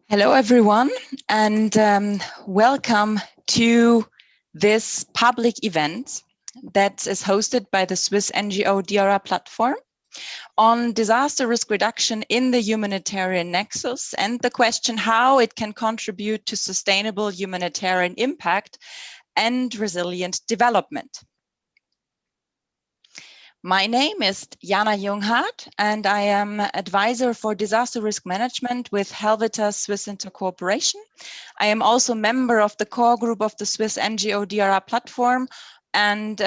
Hello, everyone, and welcome to this public event that is hosted by the Swiss NGO DRR Platform on disaster risk reduction in the humanitarian nexus and the question how it can contribute to sustainable humanitarian impact and resilient development. My name is Jana Junghart, and I am advisor for disaster risk management with Helvetia Swiss Intercorporation. I am also member of the core group of the Swiss NGO DRR Platform and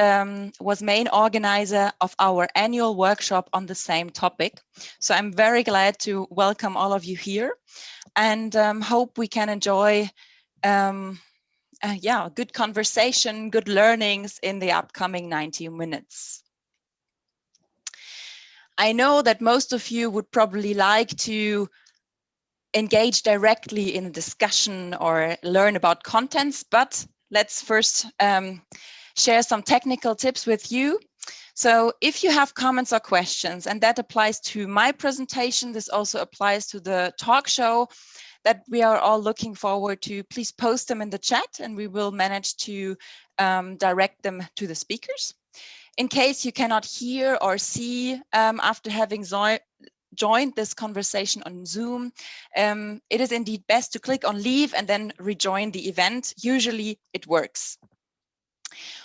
was main organizer of our annual workshop on the same topic. So I'm very glad to welcome all of you here and hope we can enjoy good conversation, good learnings in the upcoming 90 minutes. I know that most of you would probably like to engage directly in a discussion or learn about contents, but let's first share some technical tips with you. So if you have comments or questions, and that applies to my presentation, this also applies to the talk show that we are all looking forward to, please post them in the chat and we will manage to direct them to the speakers. In case you cannot hear or see after having joined this conversation on Zoom, it is indeed best to click on leave and then rejoin the event. Usually it works.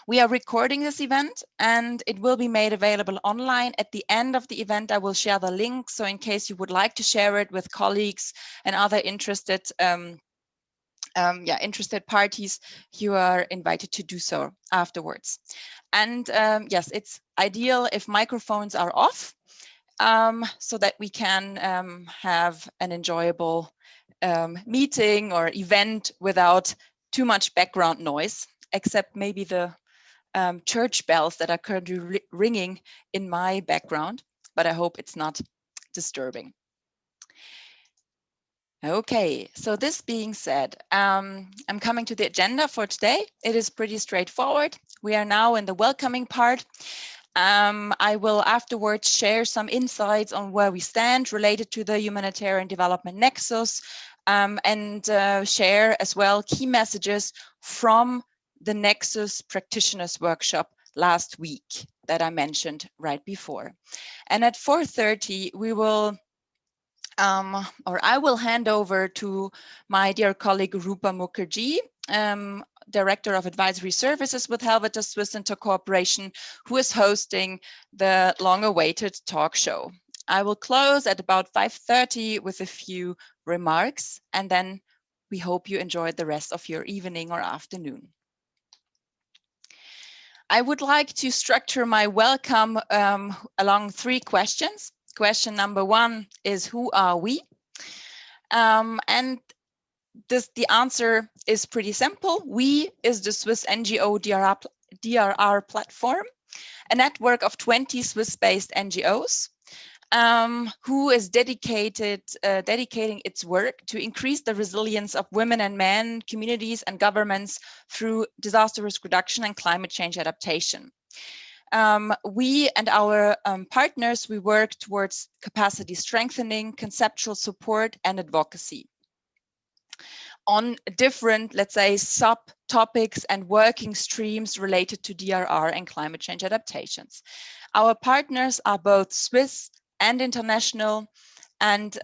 We are recording this event and it will be made available online. At the end of the event, I will share the link. So in case you would like to share it with colleagues and other interested interested parties, you are invited to do so afterwards. And yes, it's ideal if microphones are off so that we can have an enjoyable meeting or event without too much background noise, except maybe the church bells that are currently ringing in my background, but I hope it's not disturbing. Okay, so this being said, I'm coming to the agenda for today. It is pretty straightforward. We are now in the welcoming part. I will afterwards share some insights on where we stand related to the humanitarian development nexus and share as well key messages from the Nexus Practitioners Workshop last week that I mentioned right before. And at 4:30, we will I will hand over to my dear colleague Rupa Mukherjee, Director of Advisory Services with Helvetia Swiss Intercorporation, who is hosting the long-awaited talk show. I will close at about 5:30 with a few remarks, and then we hope you enjoy the rest of your evening or afternoon. I would like to structure my welcome along 3 questions. Question number 1 is, who are we? And the answer is pretty simple. We is the Swiss NGO DRR Platform, a network of 20 Swiss-based NGOs who is dedicating its work to increase the resilience of women and men, communities and governments through disaster risk reduction and climate change adaptation. We and our partners, we work towards capacity strengthening, conceptual support, and advocacy on different, let's say, subtopics and working streams related to DRR and climate change adaptations. Our partners are both Swiss and international, and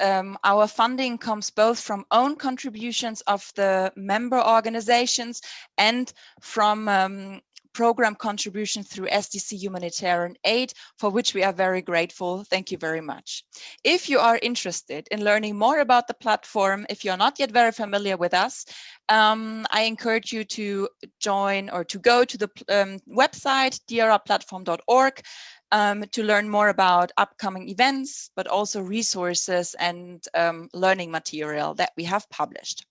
our funding comes both from own contributions of the member organizations and from program contribution through SDC Humanitarian Aid, for which we are very grateful. Thank you very much. If you are interested in learning more about the platform, if you're not yet very familiar with us, I encourage you to join or to go to the website drrplatform.org to learn more about upcoming events, but also resources and learning material that we have published.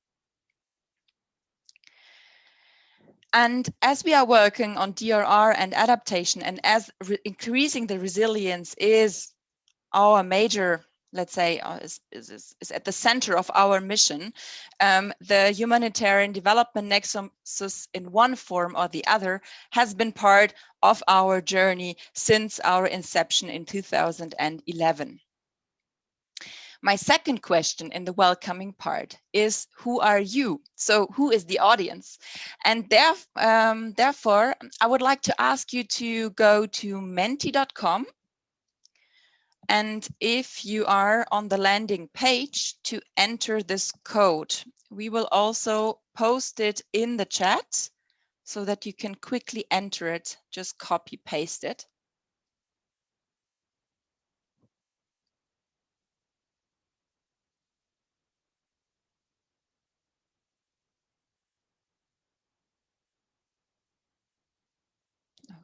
And as we are working on DRR and adaptation, and as increasing the resilience is our major, let's say, is at the center of our mission, the humanitarian development nexus in one form or the other has been part of our journey since our inception in 2011. My second question in the welcoming part is, who are you? So who is the audience? And therefore, I would like to ask you to go to menti.com. And if you are on the landing page, to enter this code. We will also post it in the chat so that you can quickly enter it, just copy paste it.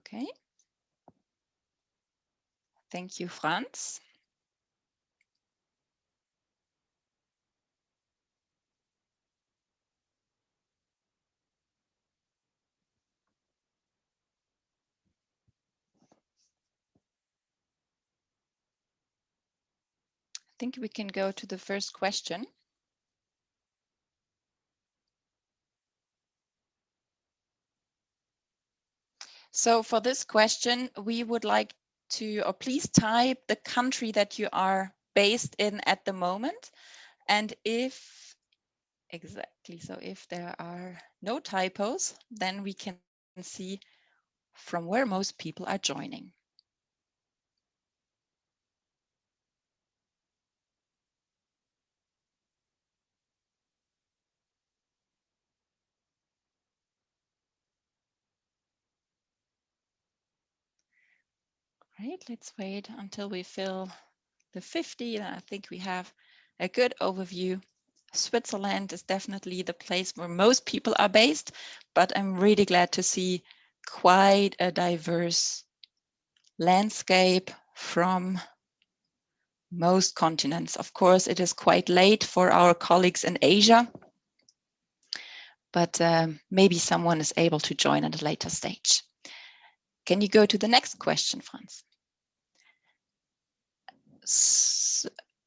Okay. Thank you, Franz. I think we can go to the first question. So for this question, we would like to, or please type the country that you are based in at the moment. And if, exactly, so if there are no typos, then we can see from where most people are joining. Right, let's wait until we fill the 50. I think we have a good overview. Switzerland is definitely the place where most people are based, but I'm really glad to see quite a diverse landscape from most continents. Of course, it is quite late for our colleagues in Asia, but maybe someone is able to join at a later stage. Can you go to the next question, Franz?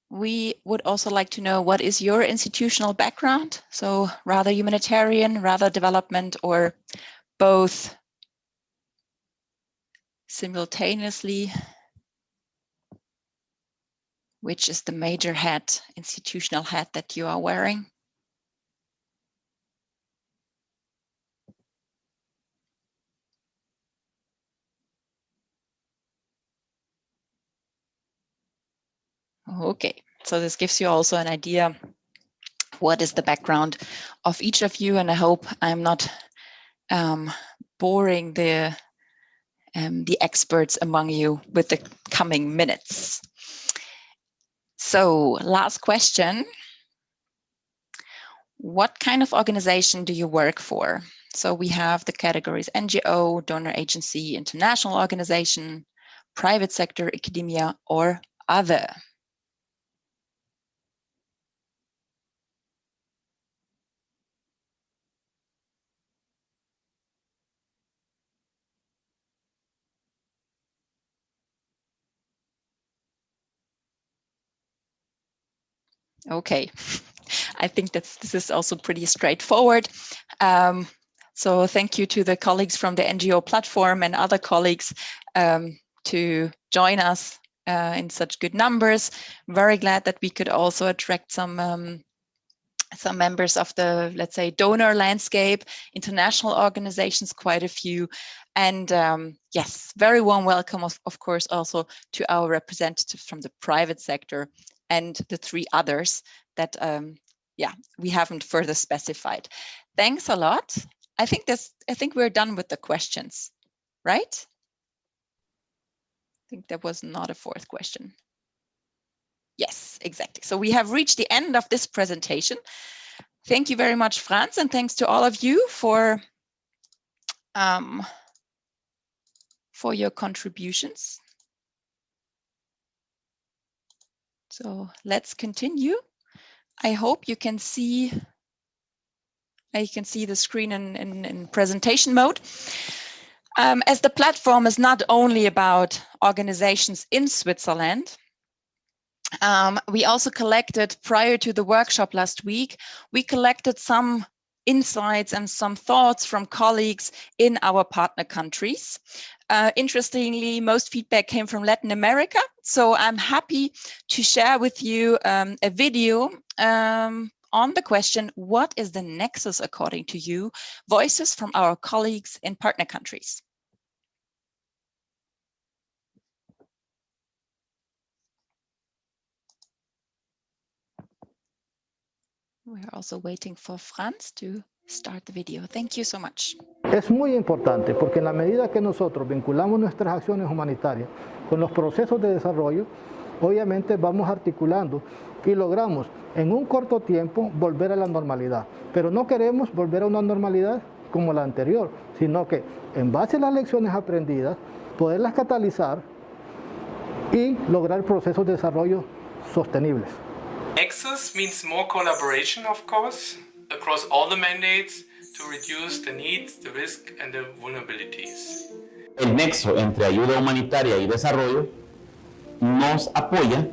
We would also like to know, what is your institutional background? So rather humanitarian, rather development, or both simultaneously? Which is the major hat, institutional hat, that you are wearing? Okay, so this gives you also an idea what is the background of each of you, and I hope I'm not boring the experts among you with the coming minutes. So last question. What kind of organization do you work for? So we have the categories NGO, donor agency, international organization, private sector, academia, or other. Okay, I think this is also pretty straightforward. So thank you to the colleagues from the NGO platform and other colleagues to join us in such good numbers. Very glad that we could also attract some members of the, let's say, donor landscape, international organizations, quite a few. And yes, very warm welcome, of course, also to our representatives from the private sector and the three others that, yeah, we haven't further specified. Thanks a lot. I think we're done with the questions, right? I think there was not a fourth question. Yes, exactly. So we have reached the end of this presentation. Thank you very much, Franz, and thanks to all of you for your contributions. So let's continue. I hope you can see the screen in presentation mode. As the platform is not only about organizations in Switzerland, we also collected, prior to the workshop last week, we collected some insights and some thoughts from colleagues in our partner countries. Interestingly, most feedback came from Latin America, So I'm happy to share with you a video on the question, what is the nexus according to you? Voices from our colleagues in partner countries. We're also waiting for Franz to start the video. Thank you so much. Es muy importante porque en la medida que nosotros vinculamos nuestras acciones humanitarias con los procesos de desarrollo, obviamente vamos articulando y logramos en un corto tiempo volver a la normalidad. Pero no queremos volver a una normalidad como la anterior, sino que en base a las lecciones aprendidas, poderlas catalizar y lograr procesos de desarrollo sostenibles. Nexus means more collaboration, of course, across all the mandates to reduce the needs, the risk and the vulnerabilities. El nexo entre ayuda humanitaria y desarrollo nos apoya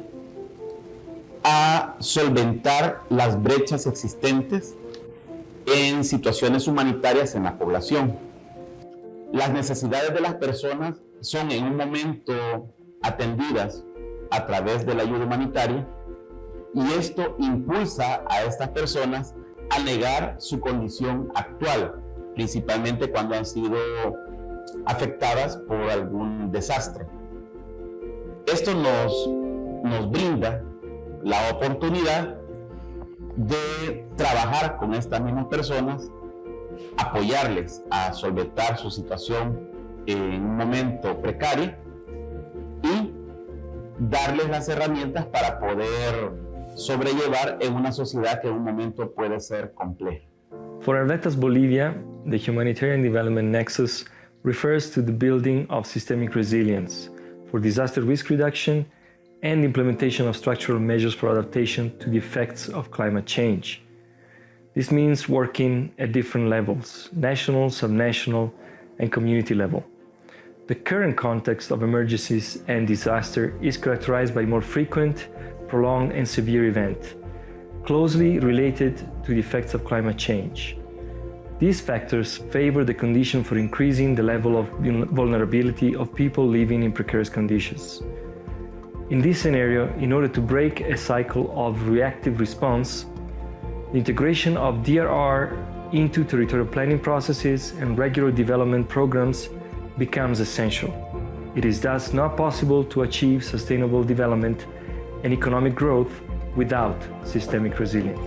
a solventar las brechas existentes en situaciones humanitarias en la población. Las necesidades de las personas son en un momento atendidas a través de la ayuda humanitaria y esto impulsa a estas personas a negar su condición actual, principalmente cuando han sido afectadas por algún desastre. Esto nos brinda la oportunidad de trabajar con estas mismas personas, apoyarles a solventar su situación en un momento precario y darles las herramientas para poder sobrellevar en una sociedad que en un momento puede ser compleja. For Arvetas Bolivia, the humanitarian development nexus refers to the building of systemic resilience for disaster risk reduction and implementation of structural measures for adaptation to the effects of climate change. This means working at different levels, national, subnational, and community level. The current context of emergencies and disaster is characterized by more frequent, prolonged, and severe events, closely related to the effects of climate change. These factors favor the condition for increasing the level of vulnerability of people living in precarious conditions. In this scenario, in order to break a cycle of reactive response, the integration of DRR into territorial planning processes and regular development programs becomes essential. It is thus not possible to achieve sustainable development and economic growth without systemic resilience.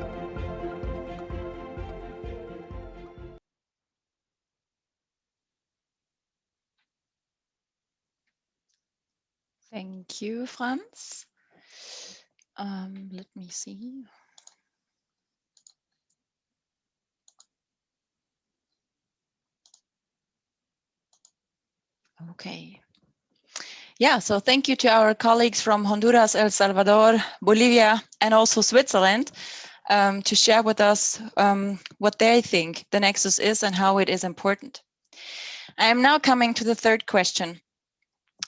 Thank you, Franz. Let me see. Okay. Yeah, so thank you to our colleagues from Honduras, El Salvador, Bolivia, and also Switzerland to share with us what they think the nexus is and how it is important. I am now coming to the third question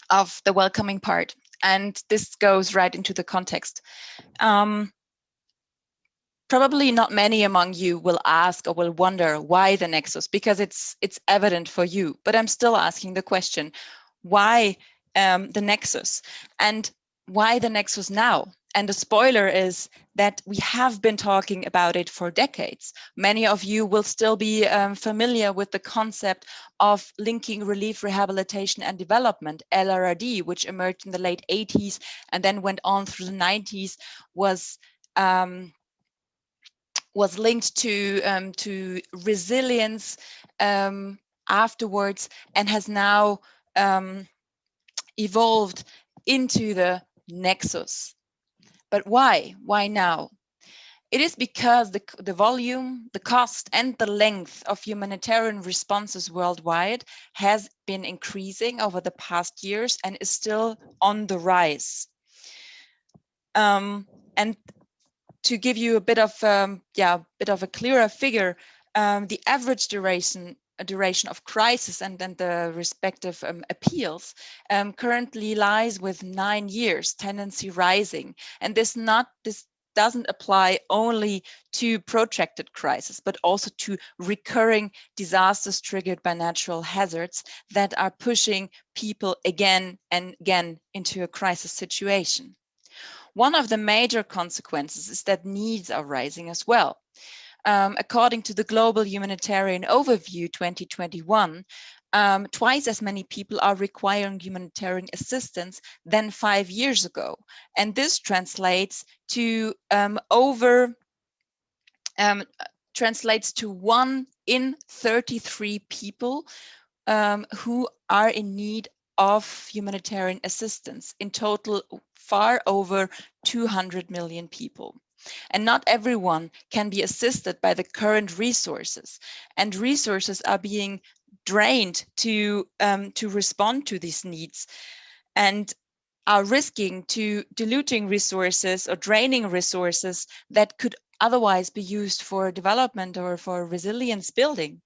of the welcoming part, and this goes right into the context. Probably not many among you will ask or will wonder why the nexus, because it's evident for you, but I'm still asking the question, why the nexus, and why the nexus now? And the spoiler is that we have been talking about it for decades. Many of you will still be familiar with the concept of linking relief, rehabilitation and development, LRRD, which emerged in the late 80s and then went on through the 90s, was linked to resilience afterwards, and has now evolved into the nexus. But why? Why now? It is because the volume, the cost, and the length of humanitarian responses worldwide has been increasing over the past years and is still on the rise. And to give you a bit of a clearer figure, the average duration of crisis and then the respective appeals currently lies with 9 years, tendency rising. And this doesn't apply only to protracted crisis, but also to recurring disasters triggered by natural hazards that are pushing people again and again into a crisis situation. One of the major consequences is that needs are rising as well. According to the Global Humanitarian Overview 2021, twice as many people are requiring humanitarian assistance than 5 years ago. And this translates to translates to 1 in 33 people who are in need of humanitarian assistance. In total, far over 200 million people. And not everyone can be assisted by the current resources, and resources are being drained to respond to these needs, and are risking to diluting resources or draining resources that could otherwise be used for development or for resilience building.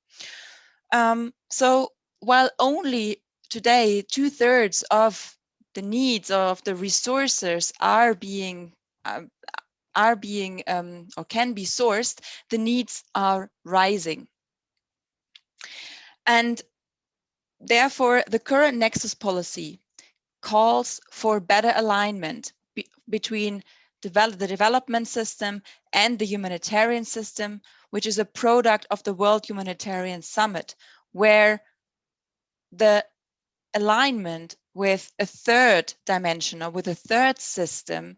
So while only today 2/3 of the needs of the resources are being or can be sourced, the needs are rising. And therefore, the current Nexus policy calls for better alignment between the development system and the humanitarian system, which is a product of the World Humanitarian Summit, where the alignment with a third dimension or with a third system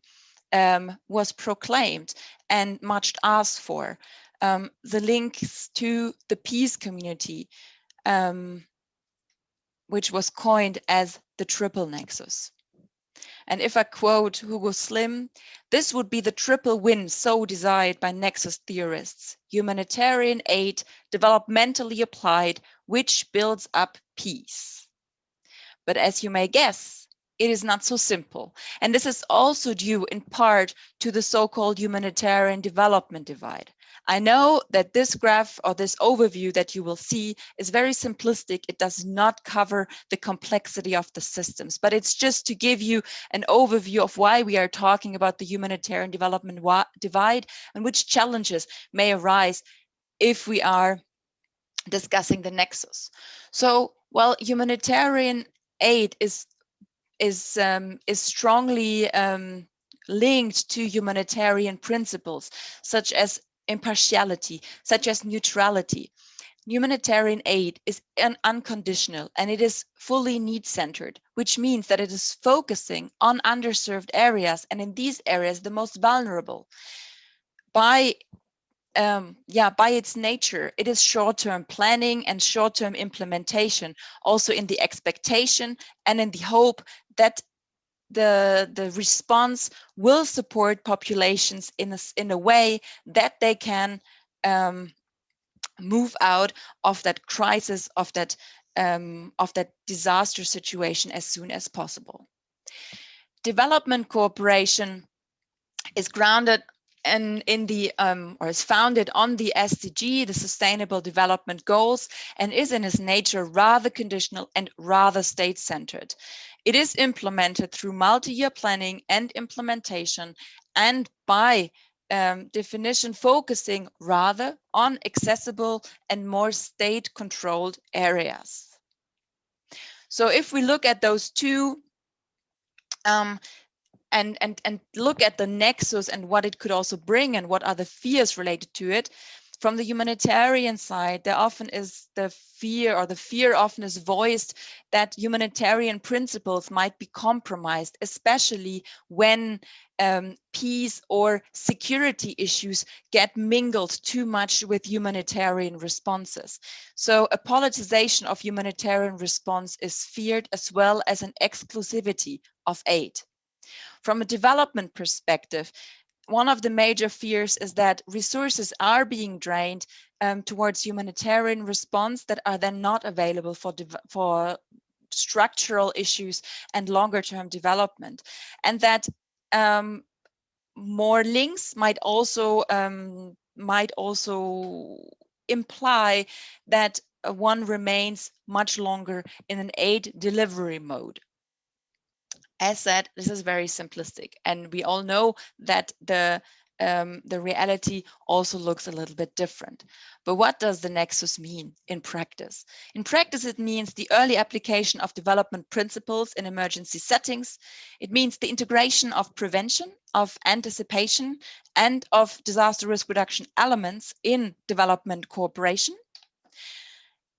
was proclaimed and much asked for. The links to the peace community, which was coined as the Triple Nexus. And if I quote Hugo Slim, this would be the triple win so desired by Nexus theorists: humanitarian aid, developmentally applied, which builds up peace. But as you may guess, it is not so simple. And this is also due in part to the so-called humanitarian development divide. I know that this graph or this overview that you will see is very simplistic. It does not cover the complexity of the systems, but it's just to give you an overview of why we are talking about the humanitarian development divide and which challenges may arise if we are discussing the nexus. So while humanitarian aid is strongly linked to humanitarian principles, such as impartiality, such as neutrality, humanitarian aid is unconditional and it is fully need-centered, which means that it is focusing on underserved areas, and in these areas, the most vulnerable. By its nature, it is short-term planning and short-term implementation, also in the expectation and in the hope that the response will support populations in a way that they can move out of that crisis, of that disaster situation as soon as possible. Development cooperation is grounded or is founded on the SDG, the Sustainable Development Goals, and is in its nature rather conditional and rather state-centered. It is implemented through multi-year planning and implementation, and by definition focusing rather on accessible and more state-controlled areas. So if we look at those two and look at the nexus and what it could also bring and what are the fears related to it. From the humanitarian side, there often is the fear often is voiced that humanitarian principles might be compromised, especially when peace or security issues get mingled too much with humanitarian responses. So a politicization of humanitarian response is feared, as well as an exclusivity of aid. From a development perspective, one of the major fears is that resources are being drained towards humanitarian response that are then not available for structural issues and longer term development. And that more links might also imply that one remains much longer in an aid delivery mode. As said, this is very simplistic, and we all know that the the reality also looks a little bit different. But what does the Nexus mean in practice? In practice, it means the early application of development principles in emergency settings. It means the integration of prevention, of anticipation, and of disaster risk reduction elements in development cooperation.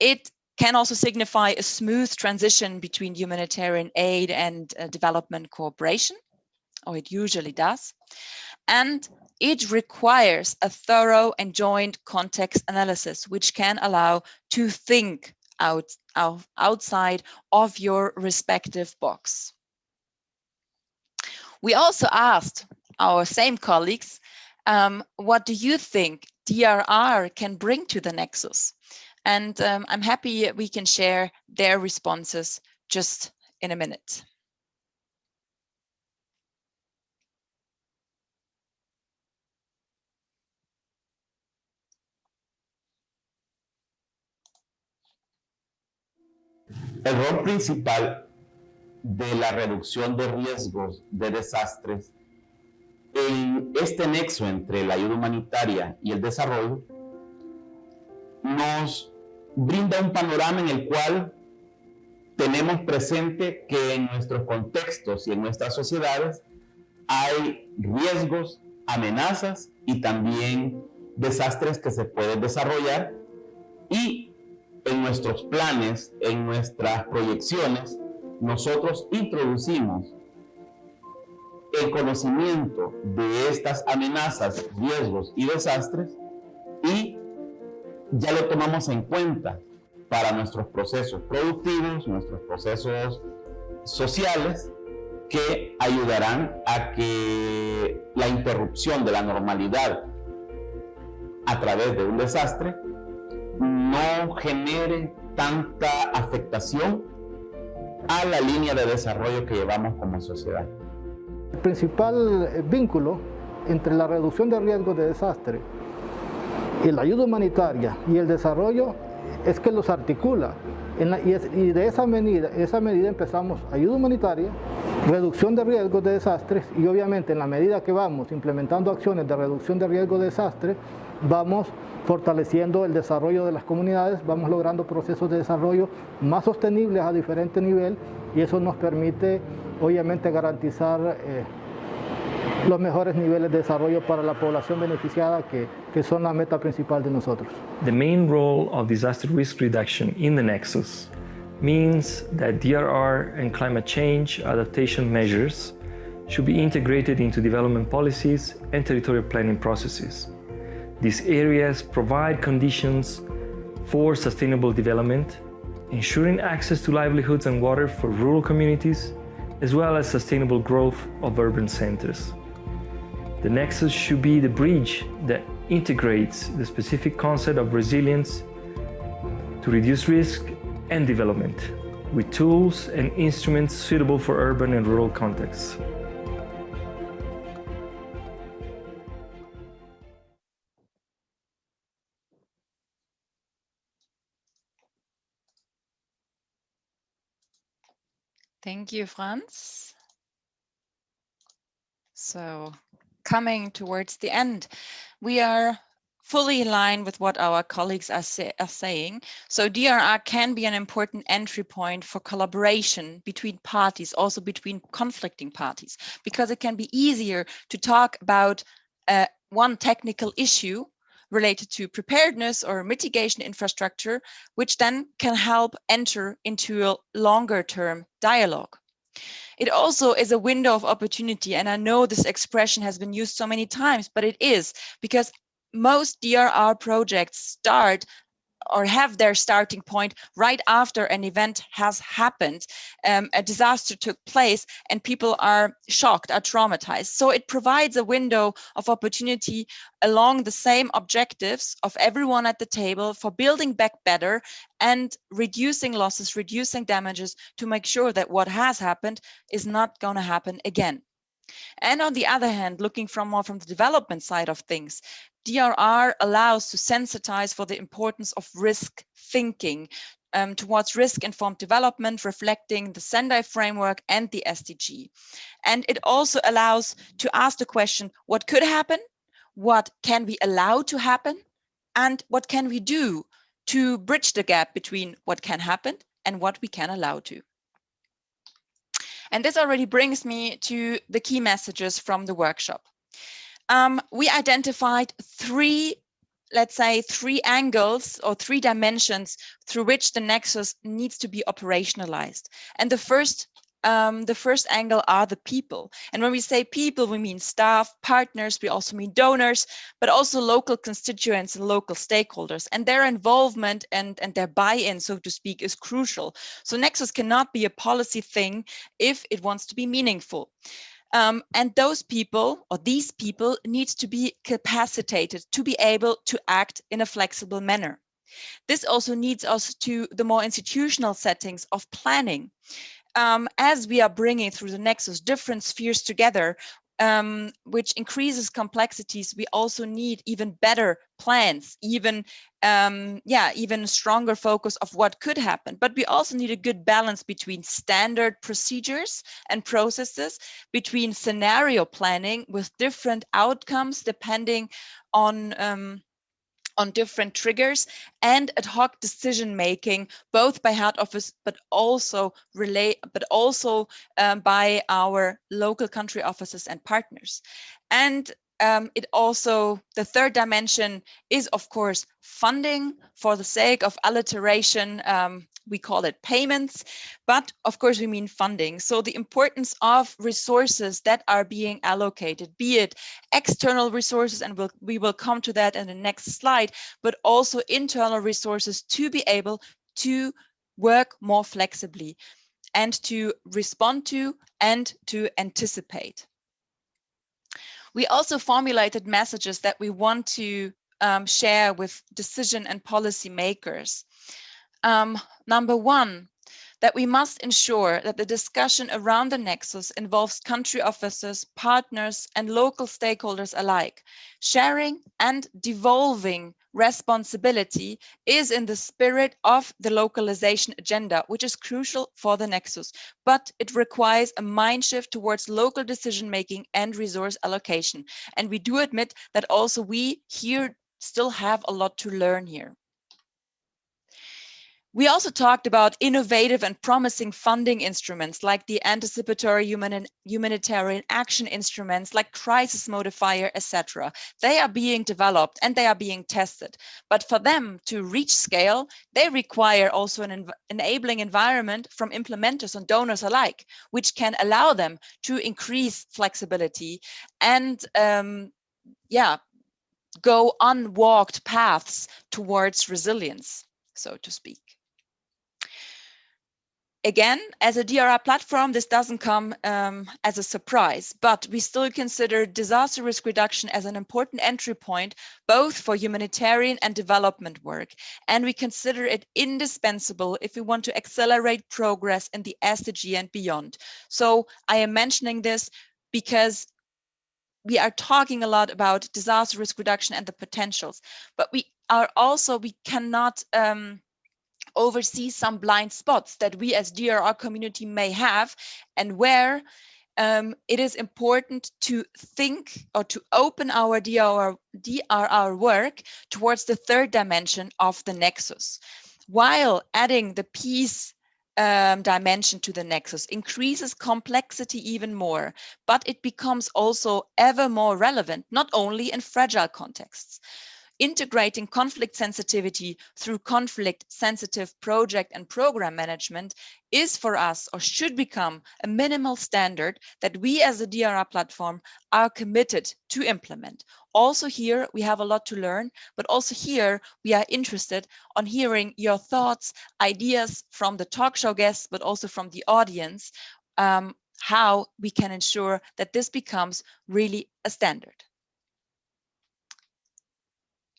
It can also signify a smooth transition between humanitarian aid and development cooperation, or it usually does. And it requires a thorough and joint context analysis, which can allow to think outside of your respective box. We also asked our same colleagues, what do you think DRR can bring to the Nexus? And I'm happy we can share their responses just in a minute. El rol principal de la reducción de riesgos de desastres en este nexo entre la ayuda humanitaria y el desarrollo nos brinda un panorama en el cual tenemos presente que en nuestros contextos y en nuestras sociedades hay riesgos, amenazas y también desastres que se pueden desarrollar, y en nuestros planes, en nuestras proyecciones, nosotros introducimos el conocimiento de estas amenazas, riesgos y desastres, y ya lo tomamos en cuenta para nuestros procesos productivos, nuestros procesos sociales, que ayudarán a que la interrupción de la normalidad a través de un desastre no genere tanta afectación a la línea de desarrollo que llevamos como sociedad. El principal vínculo entre la reducción de riesgos de desastre y la ayuda humanitaria y el desarrollo es que los articula. Y de esa medida empezamos ayuda humanitaria, reducción de riesgos de desastres, y obviamente en la medida que vamos implementando acciones de reducción de riesgos de desastre, vamos fortaleciendo el desarrollo de las comunidades, vamos logrando procesos de desarrollo más sostenibles a diferente nivel, y eso nos permite obviamente garantizar los mejores niveles de desarrollo para la población beneficiada, que son la meta principal de nosotros. The main role of disaster risk reduction in the Nexus means that DRR and climate change adaptation measures should be integrated into development policies and territorial planning processes. These areas provide conditions for sustainable development, ensuring access to livelihoods and water for rural communities, as well as sustainable growth of urban centers. The Nexus should be the bridge that integrates the specific concept of resilience to reduce risk and development, with tools and instruments suitable for urban and rural contexts. Thank you, Franz. So, coming towards the end, we are fully in line with what our colleagues are saying. So DRR can be an important entry point for collaboration between parties, also between conflicting parties, because it can be easier to talk about one technical issue related to preparedness or mitigation infrastructure, which then can help enter into a longer term dialogue. It also is a window of opportunity, and I know this expression has been used so many times, but it is because most DRR projects start or have their starting point right after an event has happened, a disaster took place, and people are shocked, are traumatized. So it provides a window of opportunity along the same objectives of everyone at the table for building back better and reducing losses, reducing damages, to make sure that what has happened is not going to happen again. And on the other hand, looking more from the development side of things, DRR allows to sensitize for the importance of risk thinking towards risk-informed development, reflecting the Sendai framework and the SDG. And it also allows to ask the question, what could happen? what can we allow to happen and what can we do to bridge the gap between what can happen and what we can allow to. And this already brings me to the key messages from the workshop. We identified three angles or three dimensions through which the nexus needs to be operationalized. And the first angle are the people. And when we say people, we mean staff, partners, we also mean donors, but also local constituents and local stakeholders. And their involvement and their buy-in, so to speak, is crucial. So Nexus cannot be a policy thing if it wants to be meaningful. And those people, or these people, need to be capacitated to be able to act in a flexible manner. This also needs us to the more institutional settings of planning. As we are bringing through the Nexus different spheres together, which increases complexities, we also need even better plans, even stronger focus of what could happen. But we also need a good balance between standard procedures and processes, between scenario planning with different outcomes depending on different triggers, and ad hoc decision making, both by head office, but also by our local country offices and partners. And the third dimension is, of course, funding. For the sake of alliteration, we call it payments, but of course we mean funding. So the importance of resources that are being allocated, be it external resources, and we will come to that in the next slide, but also internal resources to be able to work more flexibly and to respond to and to anticipate. We also formulated messages that we want to share with decision and policy makers. Number one, that we must ensure that the discussion around the Nexus involves country officers, partners, and local stakeholders alike. Sharing and devolving responsibility is in the spirit of the localization agenda, which is crucial for the Nexus, but it requires a mind shift towards local decision-making and resource allocation. And we do admit that also we here still have a lot to learn here. We also talked about innovative and promising funding instruments like the anticipatory humanitarian action instruments like crisis modifier, etc. They are being developed and they are being tested. But for them to reach scale, they require also an enabling environment from implementers and donors alike, which can allow them to increase flexibility and go unwalked paths towards resilience, so to speak. Again, as a DRR platform, this doesn't come as a surprise, but we still consider disaster risk reduction as an important entry point, both for humanitarian and development work. And we consider it indispensable if we want to accelerate progress in the SDG and beyond. So I am mentioning this because we are talking a lot about disaster risk reduction and the potentials, but we cannot oversee some blind spots that we as DRR community may have, and where it is important to think or to open our DRR work towards the third dimension of the Nexus, while adding the peace dimension to the Nexus increases complexity even more, but it becomes also ever more relevant, not only in fragile contexts. Integrating conflict sensitivity through conflict-sensitive project and program management is for us, or should become, a minimal standard that we as a DRR platform are committed to implement. Also here, we have a lot to learn, but also here, we are interested on hearing your thoughts, ideas from the talk show guests, but also from the audience, how we can ensure that this becomes really a standard.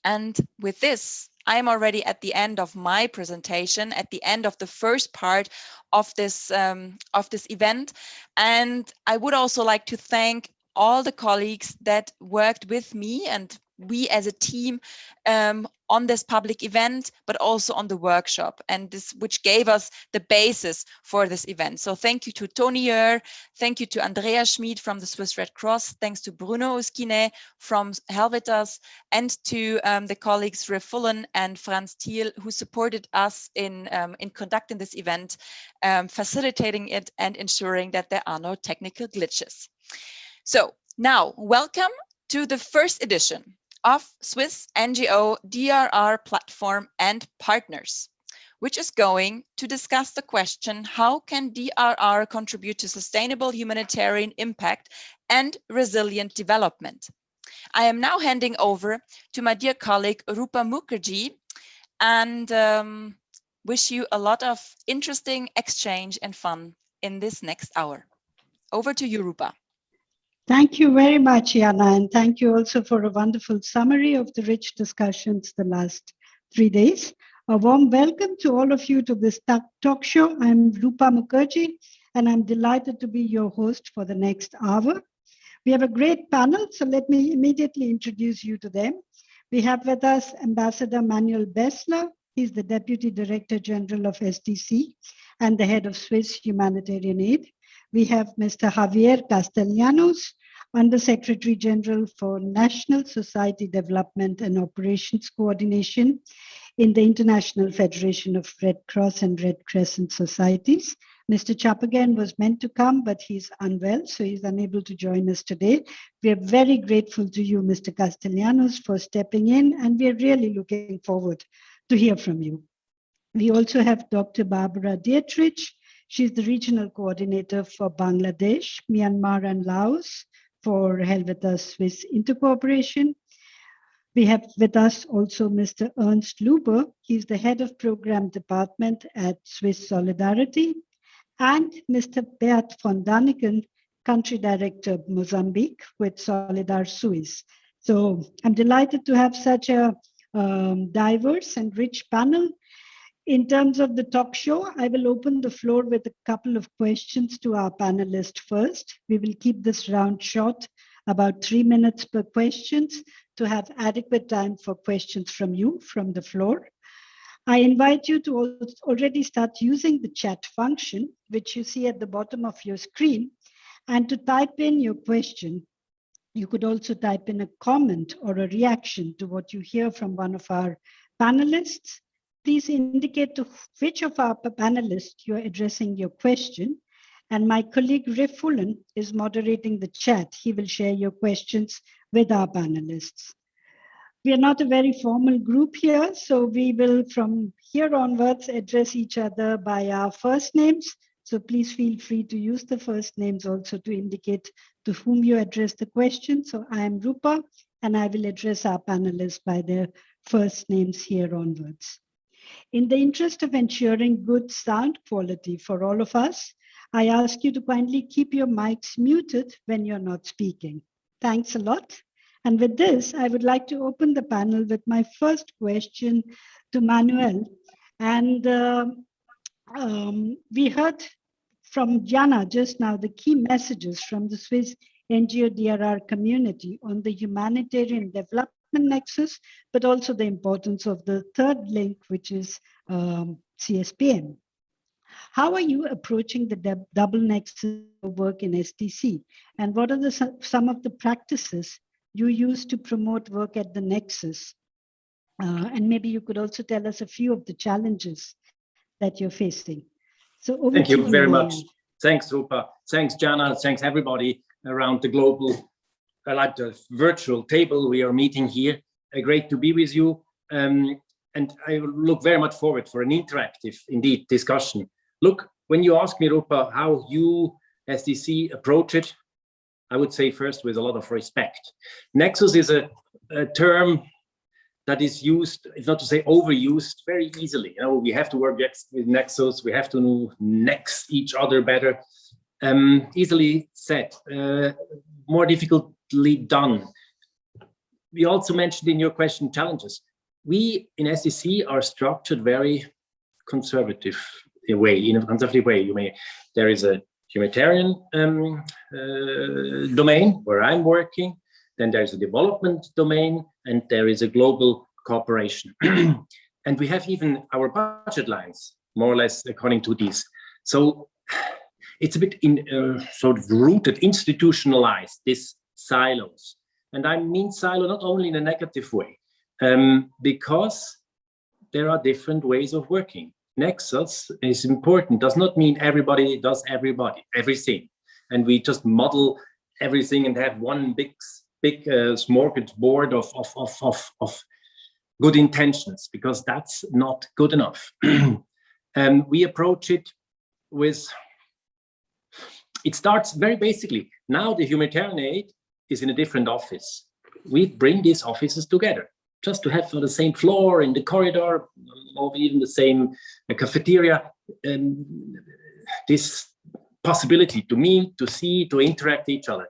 And with this, I'm already at the end of my presentation, at the end of the first part of this event. And I would also like to thank all the colleagues that worked with me and we as a team on this public event, but also on the workshop, and this which gave us the basis for this event. So thank you to Tony Yer, thank you to Andrea Schmid from the Swiss Red Cross, thanks to Bruno Uskine from Helvetas, and to the colleagues Refullen and Franz Thiel, who supported us in conducting this event, facilitating it and ensuring that there are no technical glitches. So now, welcome to the first edition of Swiss NGO DRR Platform and Partners, which is going to discuss the question, how can DRR contribute to sustainable humanitarian impact and resilient development? I am now handing over to my dear colleague Rupa Mukherjee, and wish you a lot of interesting exchange and fun in this next hour. Over to you, Rupa. Thank you very much, Jana, and thank you also for a wonderful summary of the rich discussions the last 3 days. A warm welcome to all of you to this talk show. I'm Rupa Mukherjee, and I'm delighted to be your host for the next hour. We have a great panel, so let me immediately introduce you to them. We have with us Ambassador Manuel Bessler. He's the Deputy Director General of SDC and the head of Swiss Humanitarian Aid. We have Mr. Javier Castellanos, Under-Secretary General for National Society Development and Operations Coordination in the International Federation of Red Cross and Red Crescent Societies. Mr. Chapagan was meant to come, but he's unwell, so he's unable to join us today. We are very grateful to you, Mr. Castellanos, for stepping in, and we are really looking forward to hear from you. We also have Dr. Barbara Dietrich. She's the Regional Coordinator for Bangladesh, Myanmar, and Laos for Helvetas Swiss Intercooperation. We have with us also Mr. Ernst Luber. He's the Head of Program Department at Swiss Solidarity. And Mr. Bert von Daniken, Country Director of Mozambique with Solidar Suisse. So I'm delighted to have such a diverse and rich panel. In terms of the talk show, I will open the floor with a couple of questions to our panelists first. We will keep this round short, about 3 minutes per questions, to have adequate time for questions from you, from the floor. I invite you to already start using the chat function, which you see at the bottom of your screen, and to type in your question. You could also type in a comment or a reaction to what you hear from one of our panelists. Please indicate to which of our panelists you're addressing your question. And my colleague Refullen is moderating the chat. He will share your questions with our panelists. We are not a very formal group here, so we will from here onwards address each other by our first names. So please feel free to use the first names also to indicate to whom you address the question. So I am Rupa, and I will address our panelists by their first names here onwards. In the interest of ensuring good sound quality for all of us, I ask you to kindly keep your mics muted when you're not speaking. Thanks a lot. And with this, I would like to open the panel with my first question to Manuel. And we heard from Jana just now the key messages from the Swiss NGO DRR community on the humanitarian development nexus, but also the importance of the third link, which is CSPM. How are you approaching the double nexus work in SDC? And what are some of the practices you use to promote work at the nexus? And maybe you could also tell us a few of the challenges that you're facing. So over Thank to you very much. Manuel. Thanks, Rupa. Thanks, Jana. Thanks, everybody around the global, like the virtual table we are meeting here. Great to be with you. And I look very much forward for an interactive, indeed, discussion. Look, when you ask me, Rupa, how you, SDC, approach it, I would say first with a lot of respect. Nexus is a term that is used, if not to say overused, very easily. You know, we have to work with Nexus, we have to next each other better. Easily said, more difficultly done. We also mentioned in your question challenges. We in SDC are structured very conservative way, in a conservative way. There is a humanitarian domain where I'm working, then there's a development domain, and there is a global cooperation. And we have even our budget lines, more or less according to these. So it's a bit sort of rooted, institutionalized, these silos. And I mean silo not only in a negative way, because there are different ways of working. Nexus is important, does not mean everybody does everything. And we just model everything and have one big smorgasbord of good intentions, because that's not good enough. We approach it with, it starts very basically. Now the humanitarian aid is in a different office. We bring these offices together just to have on the same floor, in the corridor, or even the same cafeteria, this possibility to meet, to see, to interact with each other.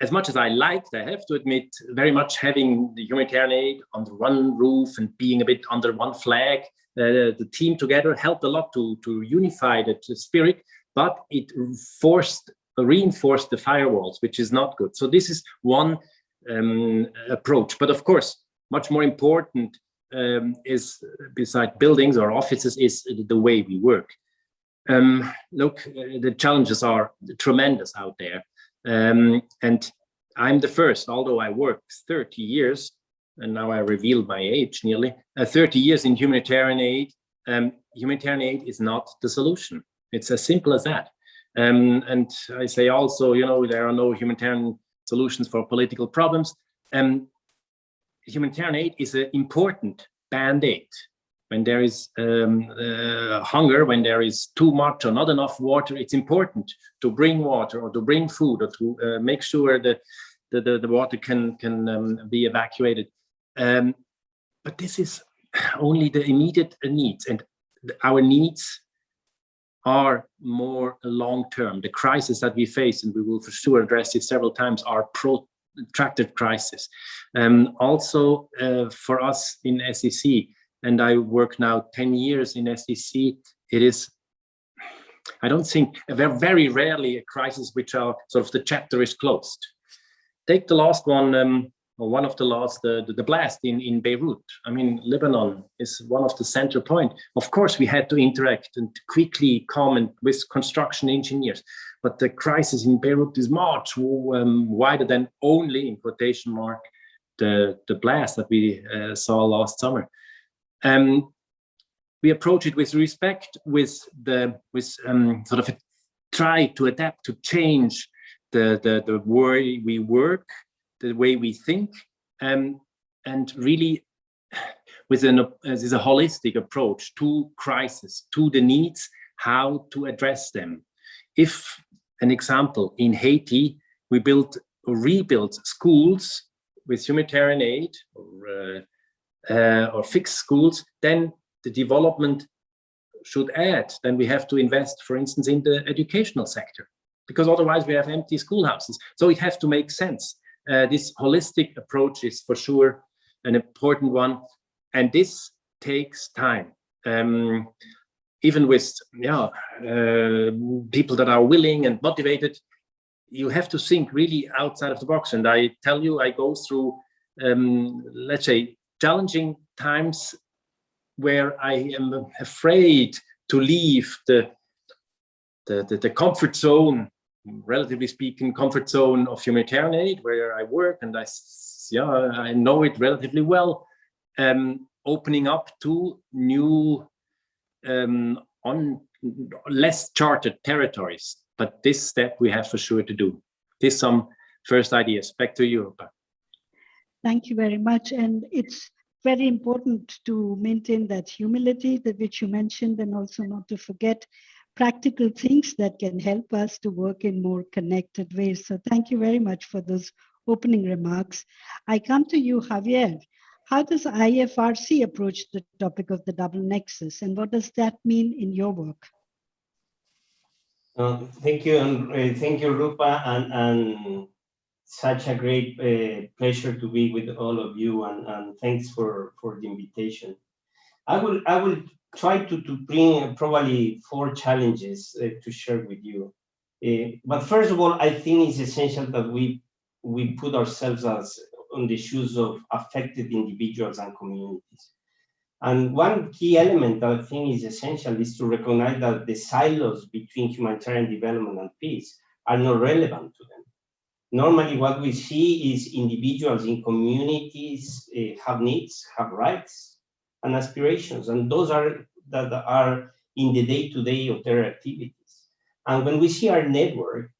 As much as I liked, I have to admit, very much having the humanitarian aid under one roof and being a bit under one flag, the team together helped a lot to unify that spirit, but it reinforced the firewalls, which is not good. So this is one approach. But of course, much more important is, beside buildings or offices, is the way we work. Look, the challenges are tremendous out there. And I'm the first, although I worked 30 years, and now I reveal my age nearly, 30 years in humanitarian aid. Humanitarian aid is not the solution. It's as simple as that. And I say also, you know, there are no humanitarian solutions for political problems. Humanitarian aid is an important band-aid. When there is hunger, when there is too much or not enough water, it's important to bring water or to bring food or to make sure that the water can be evacuated. But this is only the immediate needs, and our needs are more long-term. The crisis that we face, and we will for sure address it several times, are protracted crisis. Also for us in SEC, and I work now 10 years in SEC, it is, I don't think, very rarely a crisis which are sort of the chapter is closed. Take the last one, or one of the last, the blast in Beirut. I mean, Lebanon is one of the center point. Of course, we had to interact and quickly come and with construction engineers, but the crisis in Beirut is much wider than only, in quotation mark, the blast that we saw last summer. We approach it with respect, with sort of a try to adapt, to change the way we work, the way we think, and really with a holistic approach to crisis, to the needs, how to address them. If, an example, in Haiti, we built or rebuilt schools with humanitarian aid, or fixed schools, then the development should add. Then we have to invest, for instance, in the educational sector, because otherwise we have empty schoolhouses. So it has to make sense. This holistic approach is for sure an important one, and this takes time. Even with people that are willing and motivated, you have to think really outside of the box. And I tell you, I go through, let's say, challenging times where I am afraid to leave the comfort zone, relatively speaking, comfort zone of humanitarian aid, where I work, and I know it relatively well. Opening up to new, on less charted territories. But this step we have for sure to do. These some first ideas. Back to you, Rupa. Thank you very much. And it's very important to maintain that humility that which you mentioned, and also not to forget practical things that can help us to work in more connected ways. So thank you very much for those opening remarks. I come to you, Javier. How does IFRC approach the topic of the double nexus, and what does that mean in your work? Thank you, and thank you, Rupa, and such a great pleasure to be with all of you, and thanks for the invitation. I will try to bring probably 4 challenges to share with you. But first of all, I think it's essential that we put ourselves as on the shoes of affected individuals and communities. And one key element that I think is essential is to recognize that the silos between humanitarian development and peace are not relevant to them. Normally, what we see is individuals in communities have needs, have rights and aspirations, and those are that are in the day-to-day of their activities. And when we see our network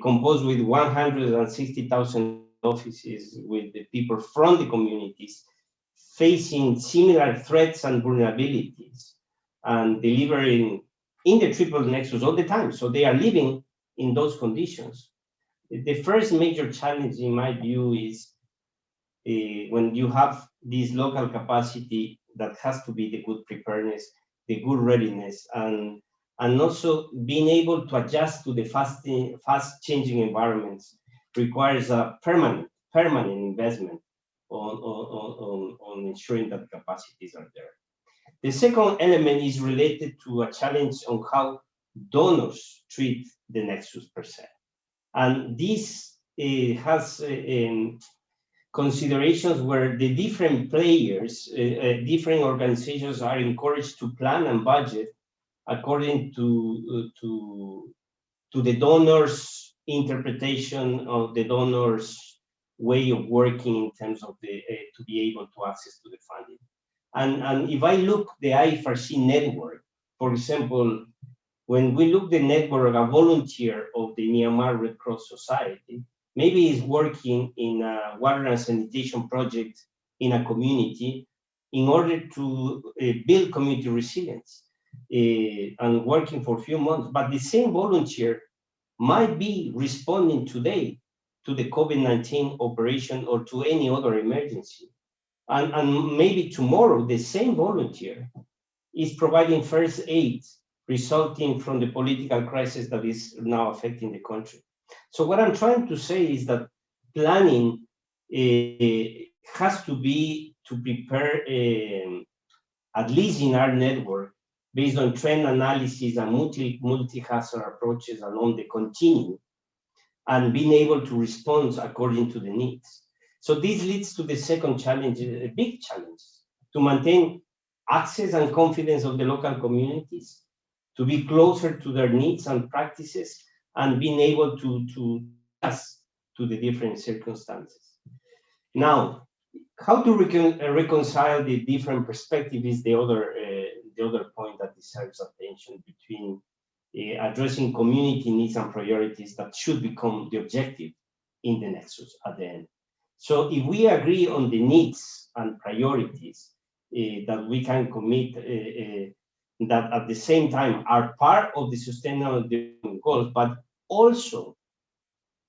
composed with 160,000 offices with the people from the communities facing similar threats and vulnerabilities and delivering in the Triple Nexus all the time, so they are living in those conditions. The first major challenge, in my view, is when you have this local capacity that has to be the good preparedness, the good readiness, and also being able to adjust to the fast changing environments requires a permanent investment on ensuring that capacities are there. The second element is related to a challenge on how donors treat the nexus per se. And this has considerations where the different players, different organizations are encouraged to plan and budget according to the donors' interpretation of the donors' way of working in terms of to be able to access to the funding. And if I look the IFRC network, for example, when we look the network, a volunteer of the Myanmar Red Cross Society, maybe is working in a water and sanitation project in a community in order to build community resilience and working for a few months. But the same volunteer might be responding today to the COVID-19 operation or to any other emergency. And maybe tomorrow, the same volunteer is providing first aid resulting from the political crisis that is now affecting the country. So what I'm trying to say is that planning has to be to prepare, at least in our network, based on trend analysis and multi-hazard approaches along the continuum, and being able to respond according to the needs. So this leads to the second challenge, a big challenge, to maintain access and confidence of the local communities, to be closer to their needs and practices, and being able to adjust to the different circumstances. Now, how to reconcile the different perspectives is the other point that deserves attention between addressing community needs and priorities that should become the objective in the nexus at the end. So if we agree on the needs and priorities that we can commit that at the same time are part of the sustainable development goals, but also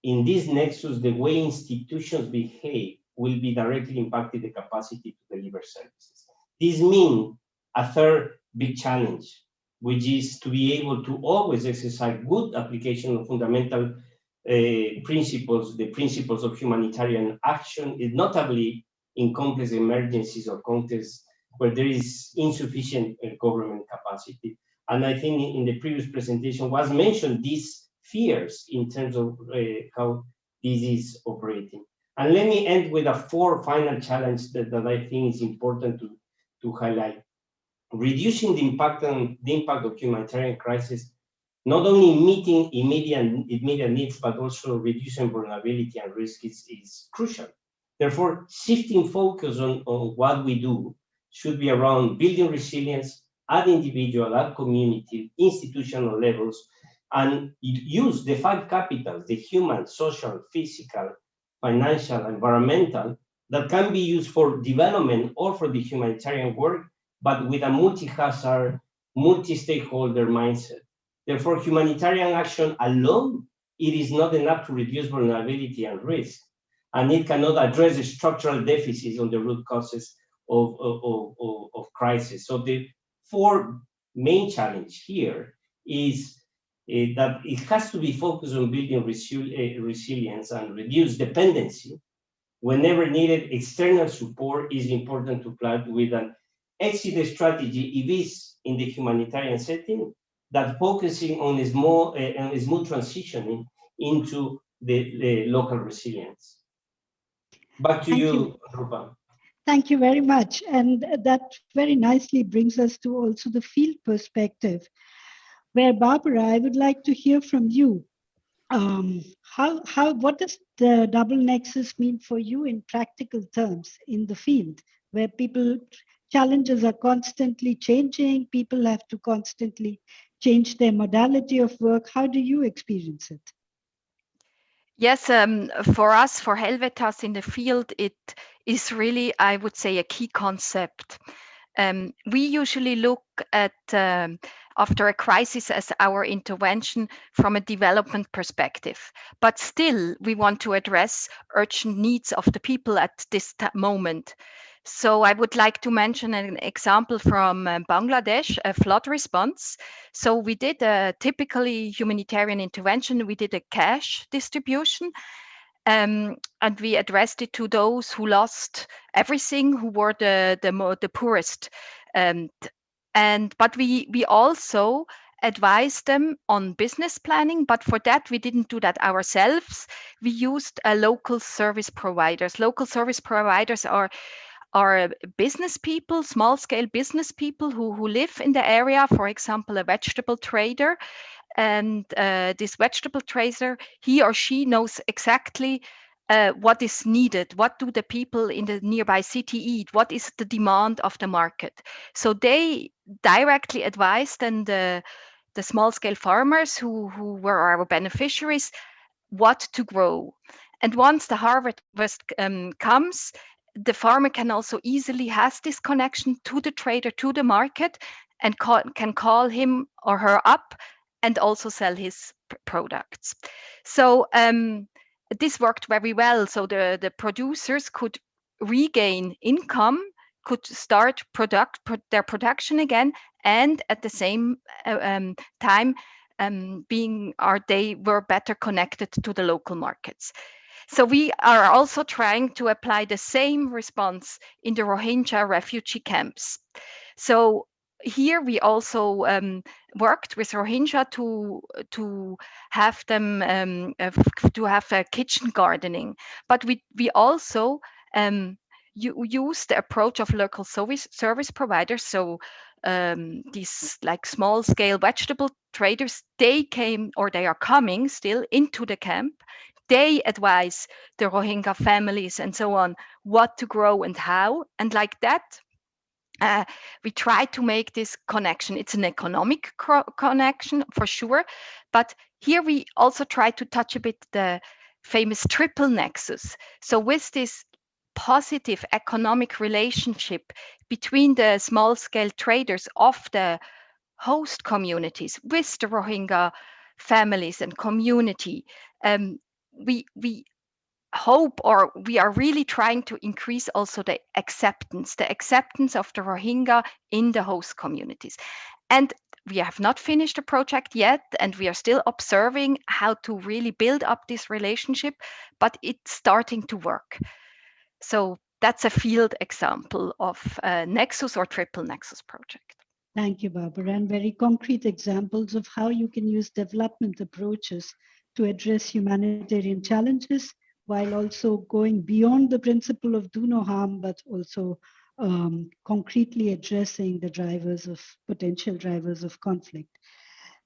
in this nexus, the way institutions behave will be directly impacting the capacity to deliver services. This means a third big challenge, which is to be able to always exercise good application of fundamental principles, the principles of humanitarian action, notably in complex emergencies or contexts where there is insufficient government capacity. And I think in the previous presentation was mentioned these fears in terms of how this is operating. And let me end with a fourth final challenge that I think is important to highlight. Reducing the impact of humanitarian crisis, not only meeting immediate needs, but also reducing vulnerability and risk is crucial. Therefore, shifting focus on what we do should be around building resilience at individual, at community, institutional levels, and use the 5 capitals, the human, social, physical, financial, environmental, that can be used for development or for the humanitarian work, but with a multi-hazard, multi-stakeholder mindset. Therefore, humanitarian action alone, it is not enough to reduce vulnerability and risk, and it cannot address the structural deficits on the root causes of crisis. So the 4 main challenge here is that it has to be focused on building resilience and reduce dependency. Whenever needed, external support is important to plan with an exit strategy, if it's in the humanitarian setting, that focusing on a smooth transitioning into the local resilience. Back to you, Rupa. Thank you very much. And that very nicely brings us to also the field perspective, where Barbara, I would like to hear from you. What does the double nexus mean for you in practical terms in the field, where challenges are constantly changing, people have to constantly change their modality of work? How do you experience it? Yes, for us, for Helvetas in the field, it is really, I would say, a key concept. We usually look at after a crisis as our intervention from a development perspective, but still we want to address urgent needs of the people at this moment. So I would like to mention an example from Bangladesh, a flood response. So we did a typically humanitarian intervention. We did a cash distribution, and we addressed it to those who lost everything, who were the poorest. But we also advised them on business planning, but for that we didn't do that ourselves. We used local service providers. Local service providers are business people, small-scale business people who live in the area. For example, a vegetable trader, and this vegetable trader, he or she knows exactly what is needed. What do the people in the nearby city eat? What is the demand of the market? So they directly advised and the small-scale farmers who were our beneficiaries what to grow. And once the harvest comes, the farmer can also easily has this connection to the trader, to the market, and can call him or her up and also sell his products. So this worked very well. So the producers could regain income, could start their production again, and at the same time they were better connected to the local markets. So we are also trying to apply the same response in the Rohingya refugee camps. So here we also worked with Rohingya to have them to have a kitchen gardening, but we also use the approach of local service providers. So these like small scale vegetable traders, they came or they are coming still into the camp. They advise the Rohingya families and so on what to grow and how, and like that we try to make this connection. It's an economic connection for sure, but here we also try to touch a bit the famous Triple Nexus. So with this positive economic relationship between the small-scale traders of the host communities with the Rohingya families and community, we hope, or we are really trying to increase also the acceptance of the Rohingya in the host communities. And we have not finished the project yet, and we are still observing how to really build up this relationship, but it's starting to work. So that's a field example of a Nexus or Triple Nexus project. Thank you, Barbara. And very concrete examples of how you can use development approaches to address humanitarian challenges while also going beyond the principle of do no harm, but also concretely addressing the potential drivers of conflict.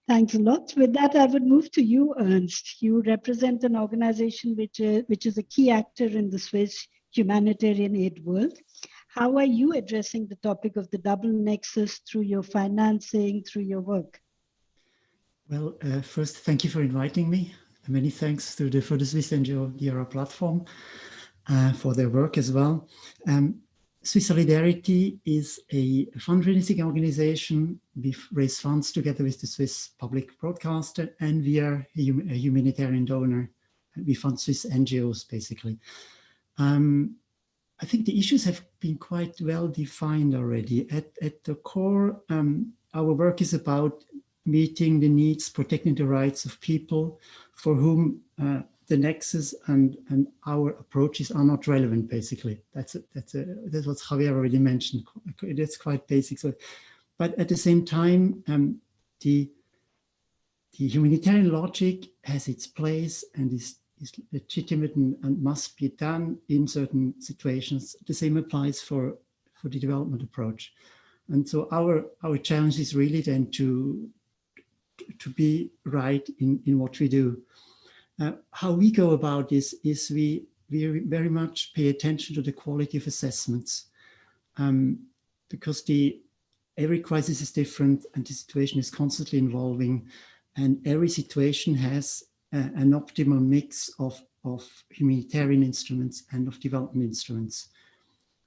Thanks a lot. With that, I would move to you, Ernst. You represent an organization which is a key actor in the Swiss humanitarian aid world. How are you addressing the topic of the double nexus through your financing, through your work? Well, first, thank you for inviting me. Many thanks for the Swiss NGO DRR Platform for their work as well. Swiss Solidarity is a fundraising organization. We raise funds together with the Swiss public broadcaster, and we are a humanitarian donor. We fund Swiss NGOs, basically. I think the issues have been quite well defined already. At the core, our work is about meeting the needs, protecting the rights of people for whom the nexus and our approaches are not relevant, basically. That's what Javier already mentioned. That's quite basic. So, but at the same time, the humanitarian logic has its place and is legitimate and must be done in certain situations. The same applies for the development approach. And so our challenge is really then to be right in what we do. How we go about this is we very much pay attention to the quality of assessments, because every crisis is different and the situation is constantly evolving, and every situation has an optimal mix of humanitarian instruments and of development instruments.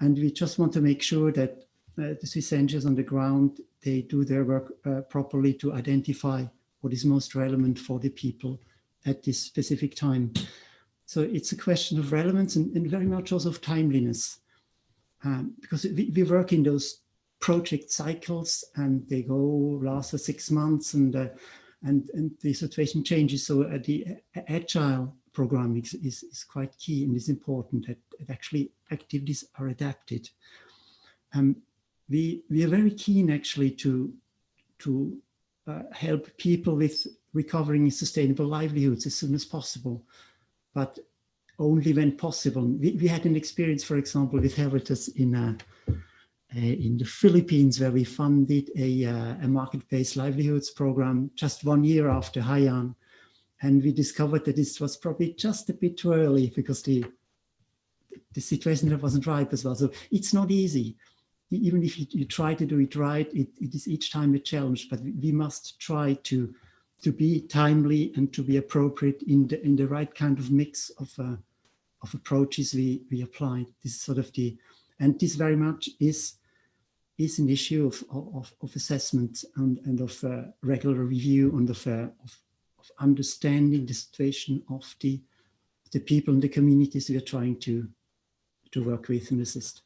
And we just want to make sure that the Swiss NGOs on the ground, they do their work properly to identify what is most relevant for the people at this specific time. So it's a question of relevance and very much also of timeliness, because we work in those project cycles and they last for 6 months, and the situation changes. So the agile programming is quite key and is important that actually activities are adapted. We are very keen actually to help people with recovering sustainable livelihoods as soon as possible, but only when possible. We had an experience, for example, with Heritas in the Philippines, where we funded a market-based livelihoods program just 1 year after Haiyan. And we discovered that this was probably just a bit too early because the situation wasn't ripe as well. So it's not easy. Even if you try to do it right, it is each time a challenge, but we must try to be timely and to be appropriate in the right kind of mix of approaches we apply. This is sort of and this very much is an issue of assessment and of regular review and of understanding the situation of the people and the communities we are trying to work with and assist.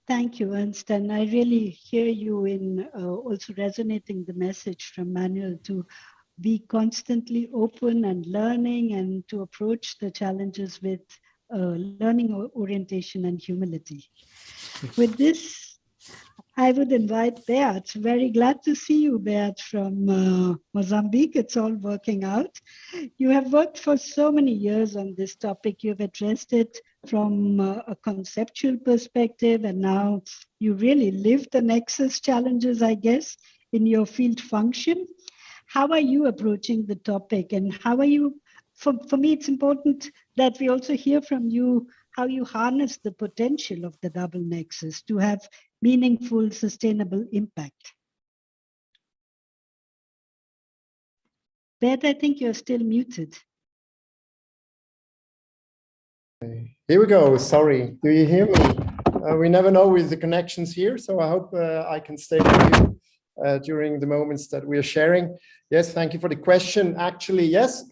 Thank you, Ernst. And I really hear you in also resonating the message from Manuel to be constantly open and learning, and to approach the challenges with learning orientation and humility. With this, I would invite Beat. Very glad to see you, Beat, from Mozambique. It's all working out. You have worked for so many years on this topic. You've addressed it from a conceptual perspective, and now you really live the nexus challenges, I guess, in your field function. How are you approaching the topic, and how are you, for me, it's important that we also hear from you how you harness the potential of the double nexus to have meaningful, sustainable impact. Beth, I think you're still muted. Here we go. Sorry. Do you hear me? We never know with the connections here, so I hope I can stay with you during the moments that we are sharing. Yes, thank you for the question. Actually, yes,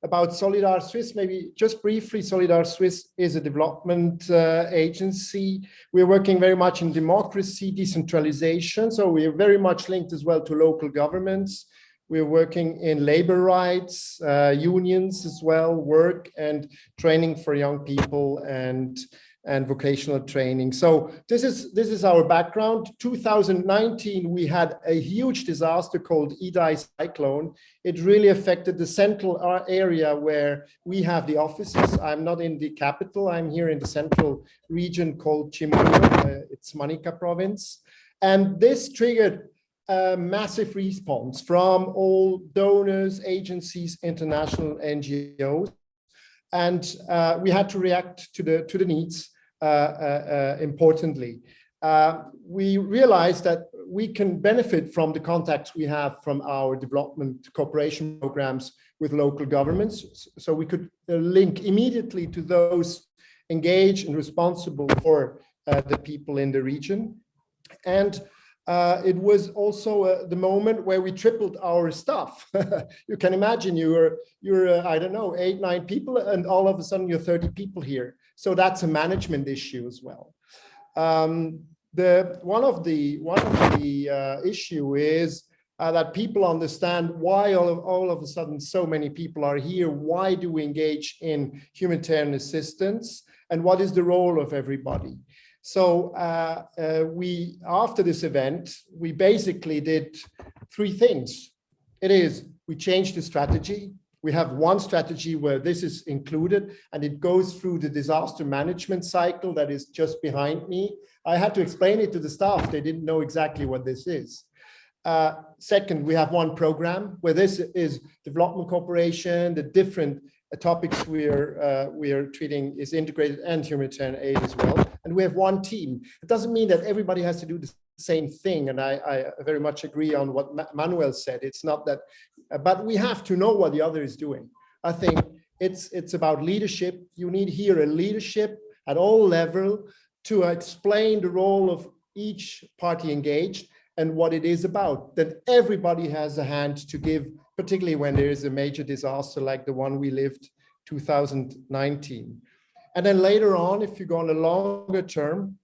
about Solidar Suisse, maybe just briefly, Solidar Suisse is a development agency. We're working very much in democracy, decentralization, so we are very much linked as well to local governments. We're working in labor rights, unions as well, work and training for young people and vocational training. So this is our background. 2019, we had a huge disaster called Idai cyclone. It really affected the central area where we have the offices. I'm not in the capital. I'm here in the central region called Chimuyo. It's Manica province. And this triggered a massive response from all donors, agencies, international NGOs. And we had to react to the needs. Importantly, we realized that we can benefit from the contacts we have from our development cooperation programs with local governments. So we could link immediately to those engaged and responsible for the people in the region. And it was also the moment where we tripled our staff. You can imagine you're I don't know, 8, 9 people, and all of a sudden you're 30 people here. So that's a management issue as well. One of the issue is that people understand why all of a sudden so many people are here. Why do we engage in humanitarian assistance, and what is the role of everybody? So after this event, we basically did 3 things. It is, we change the strategy. We have one strategy where this is included, and it goes through the disaster management cycle that is just behind me. I had to explain it to the staff. They didn't know exactly what this is. Second, we have one program where this is development cooperation, the different topics we are treating is integrated, and humanitarian aid as well. And we have one team. It doesn't mean that everybody has to do the same thing. And I very much agree on what Manuel said. It's not that, but we have to know what the other is doing. I think it's about leadership. You need here a leadership at all levels to explain the role of each party engaged and what it is about, that everybody has a hand to give, particularly when there is a major disaster like the one we lived 2019. And then later on, if you go on a longer term,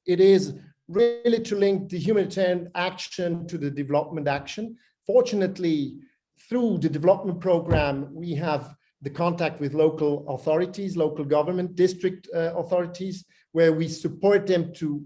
it is really to link the humanitarian action to the development action. Fortunately, through the development program, we have the contact with local authorities, local government, district authorities, where we support them to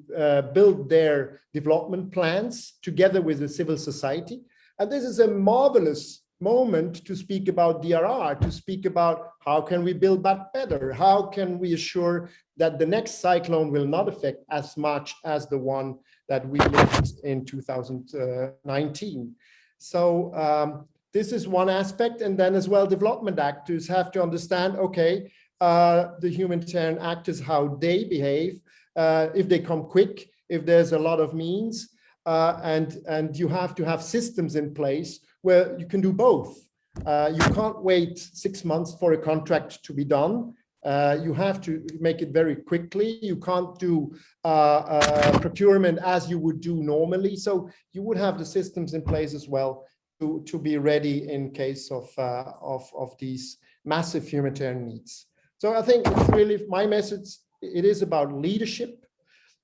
build their development plans together with the civil society. And this is a marvelous moment to speak about DRR, to speak about how can we build back better? How can we assure that the next cyclone will not affect as much as the one that we lived in 2019? So this is one aspect. And then as well, development actors have to understand, okay, the humanitarian actors, how they behave, if they come quick, if there's a lot of means, and you have to have systems in place where you can do both. You can't wait 6 months for a contract to be done. You have to make it very quickly. You can't do procurement as you would do normally. So you would have the systems in place as well to be ready in case of these massive humanitarian needs. So I think it's really my message. It is about leadership.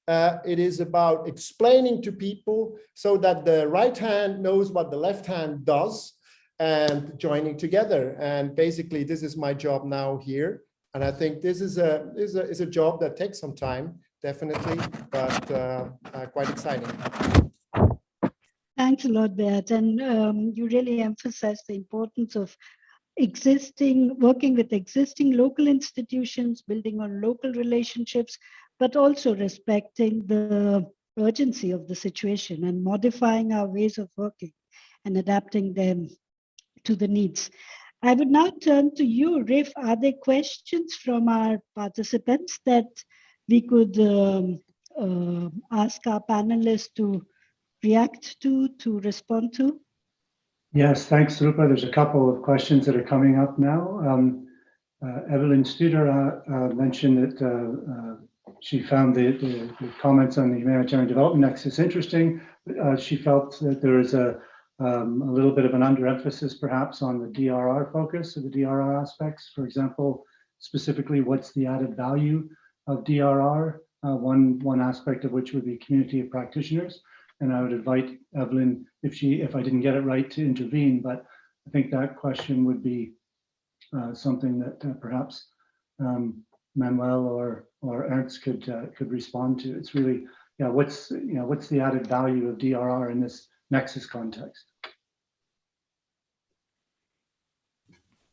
It is about explaining to people so that the right hand knows what the left hand does and joining together. And basically, this is my job now here. And I think this is a job that takes some time, definitely, but quite exciting. Thanks a lot, Bert. And you really emphasize the importance of working with existing local institutions, building on local relationships, but also respecting the urgency of the situation and modifying our ways of working and adapting them to the needs. I would now turn to you, Rif. Are there questions from our participants that we could ask our panelists to react to respond to? Yes, thanks, Rupa. There's a couple of questions that are coming up now. Evelyn Studer mentioned that she found the comments on the humanitarian development nexus interesting. She felt that there is a little bit of an underemphasis perhaps on the DRR focus, or the DRR aspects. For example, specifically, what's the added value of DRR? One aspect of which would be community of practitioners. And I would invite Evelyn, if I didn't get it right, to intervene. But I think that question would be something that perhaps Manuel or Ernst could respond to. It's really, yeah, what's the added value of DRR in this Nexus context?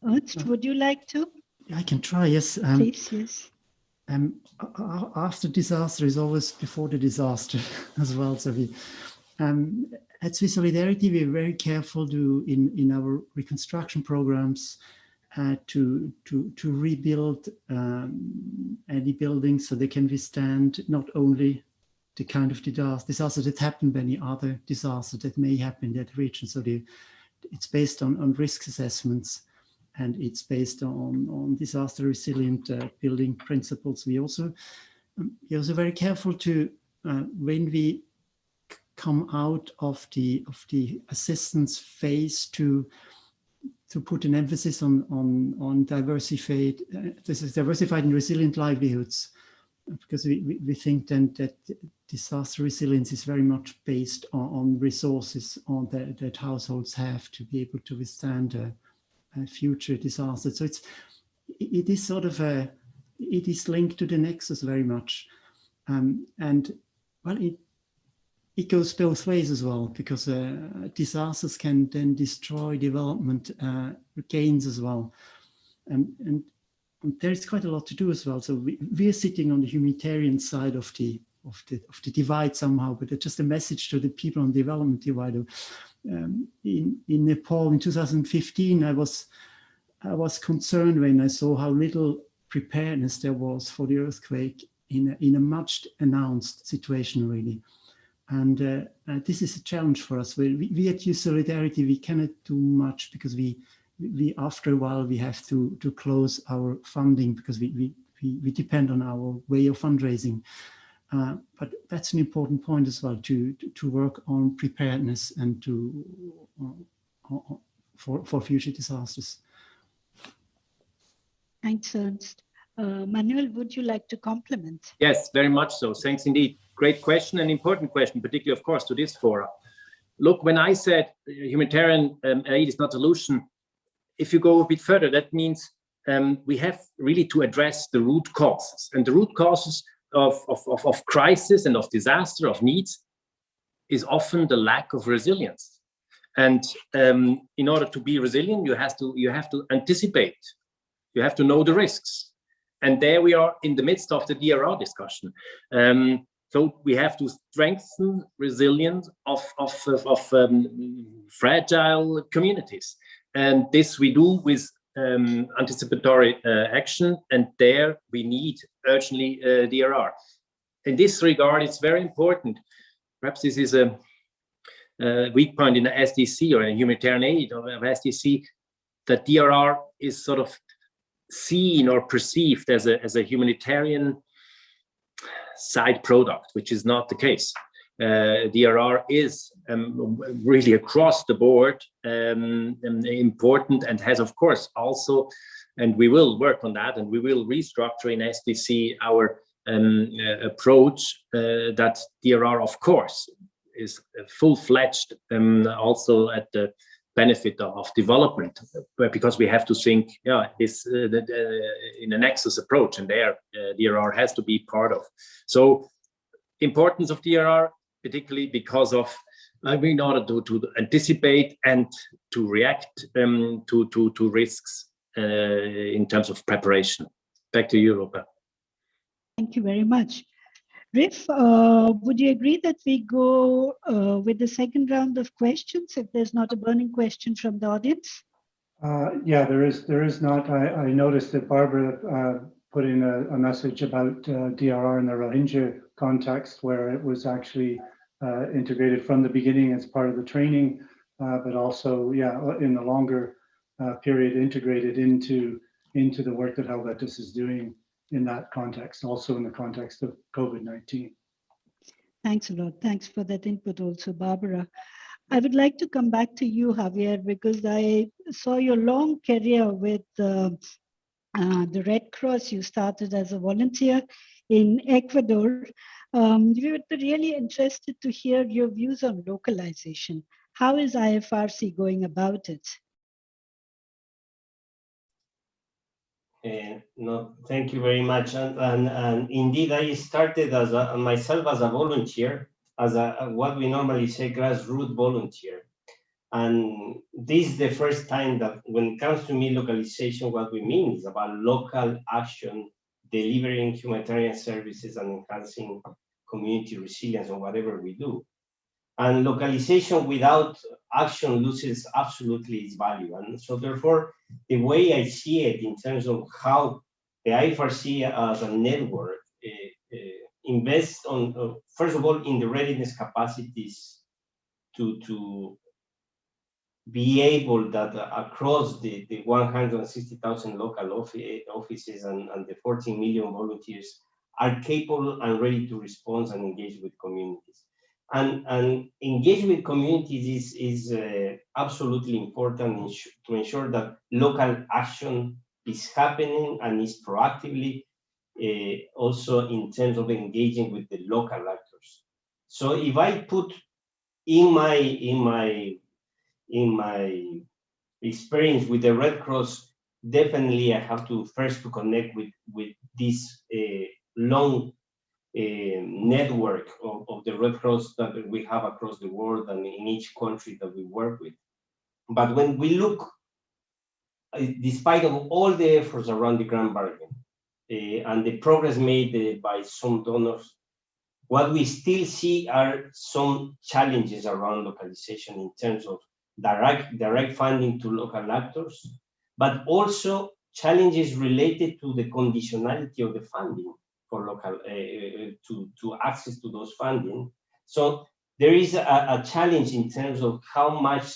Ernst, would you like to? I can try, yes. Please, yes. After disaster is always before the disaster as well. So we, at Swiss Solidarity, we're very careful in our reconstruction programs to rebuild any buildings so they can withstand not only the kind of disaster that happened, but any other disaster that may happen in that region. So it's based on risk assessments. And it's based on disaster resilient building principles. We're also very careful to when we come out of the assistance phase to put an emphasis on diversified and resilient livelihoods, because we think then that disaster resilience is very much based on resources that households have to be able to withstand future disaster. So it is sort of it is linked to the nexus very much, and well, it goes both ways as well, because disasters can then destroy development gains as well. And there's quite a lot to do as well. So we are sitting on the humanitarian side of the divide somehow, but it's just a message to the people on the development divide. In Nepal in 2015, I was concerned when I saw how little preparedness there was for the earthquake in a much announced situation, really. And this is a challenge for us. We at Youth Solidarity, we cannot do much because we after a while we have to close our funding because we depend on our way of fundraising. But that's an important point as well, to work on preparedness and for future disasters. Thanks, Ernst. Manuel, would you like to complement? Yes, very much so. Thanks indeed. Great question, and important question, particularly, of course, to this forum. Look, when I said humanitarian aid is not a solution, if you go a bit further, that means we have really to address the root causes. And the root causes of crisis and of disaster, of needs, is often the lack of resilience. And in order to be resilient, you have to anticipate. You have to know the risks. And there we are in the midst of the DRR discussion. So we have to strengthen resilience of fragile communities. And this we do with anticipatory action. And there we need urgently DRR. In this regard, it's very important. Perhaps this is a weak point in the SDC or in humanitarian aid of SDC, that DRR is sort of seen or perceived as a humanitarian side product, which is not the case. DRR is really across the board important, and has, of course, also, and we will work on that, and we will restructure in SDC our approach that DRR, of course, is full-fledged, also at the benefit of development, because we have to think, this in a nexus approach, and there DRR has to be part of. So, importance of DRR, particularly because of in order to anticipate and to react to risks in terms of preparation. Back to you, Rupa. Thank you very much. Rif, would you agree that we go with the second round of questions if there's not a burning question from the audience? Yeah, there is not. I noticed that Barbara put in a message about DRR in the Rohingya context, where it was actually integrated from the beginning as part of the training, but also, in the longer period, integrated into the work that Helvetis is doing in that context, also in the context of COVID-19. Thanks a lot. Thanks for that input also, Barbara. I would like to come back to you, Javier, because I saw your long career with the Red Cross. You started as a volunteer in Ecuador. We would be really interested to hear your views on localization. How is IFRC going about it? No, thank you very much. And indeed, I started myself as a volunteer, as what we normally say grassroots volunteer. And this is the first time that when it comes to me localization, what we mean is about local action, delivering humanitarian services and enhancing community resilience on whatever we do. And localization without action loses absolutely its value. And so therefore, the way I see it in terms of how the IFRC as a network invests on, first of all, in the readiness capacities to be able that across the 160,000 local offices and the 14 million volunteers are capable and ready to respond and engage with communities. And engage with communities is absolutely important to ensure that local action is happening and is proactively also in terms of engaging with the local actors. So if I put in my experience with the Red Cross, definitely I have to first to connect with this long network of the Red Cross that we have across the world and in each country that we work with. But when we look, despite of all the efforts around the Grand Bargain and the progress made by some donors, what we still see are some challenges around localization in terms of direct funding to local actors, but also challenges related to the conditionality of the funding for local to access to those funding. So there is a challenge in terms of how much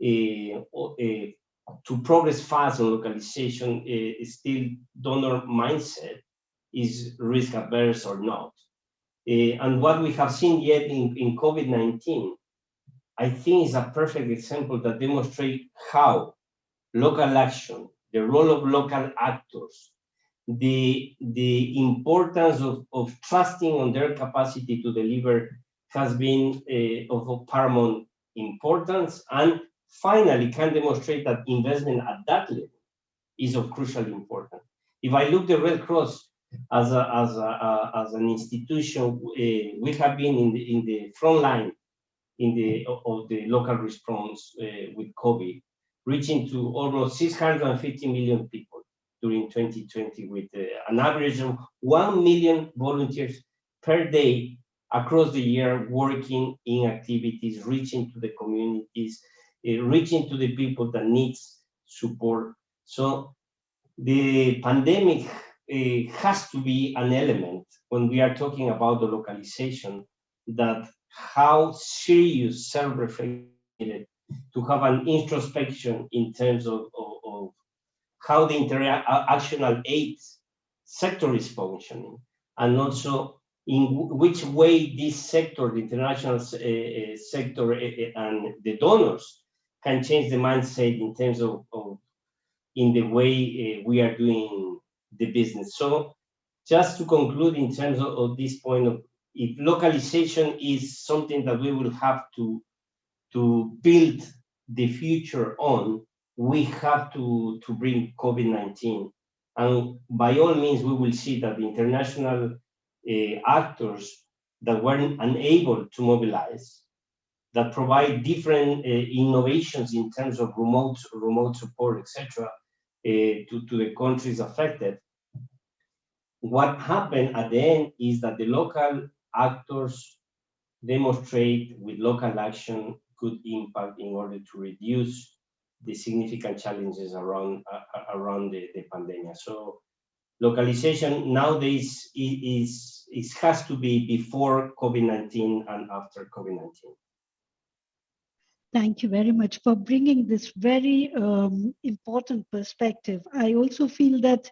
to progress fast on localization still donor mindset is risk averse or not. And what we have seen yet in COVID-19, I think is a perfect example that demonstrates how local action, the role of local actors, the importance of trusting on their capacity to deliver has been of paramount importance, and finally can demonstrate that investment at that level is of crucial importance. If I look the Red Cross as an institution, we have been in the front line of the local response with COVID, reaching to almost 650 million people during 2020, with an average of 1 million volunteers per day across the year working in activities, reaching to the communities, reaching to the people that needs support. So the pandemic has to be an element when we are talking about the localization, that how serious self-reflected to have an introspection in terms of how the interactional aid sector is functioning, and also in which way this sector, the international sector and the donors can change the mindset in terms of in the way we are doing the business. So just to conclude in terms of this point of, if localization is something that we will have to build the future on, we have to bring COVID-19. And by all means, we will see that the international actors that were unable to mobilize, that provide different innovations in terms of remote support, etc., to the countries affected. What happened at the end is that the local actors demonstrate with local action good impact in order to reduce the significant challenges around the pandemic. So localization nowadays has to be before COVID-19 and after COVID-19. Thank you very much for bringing this very important perspective. I also feel that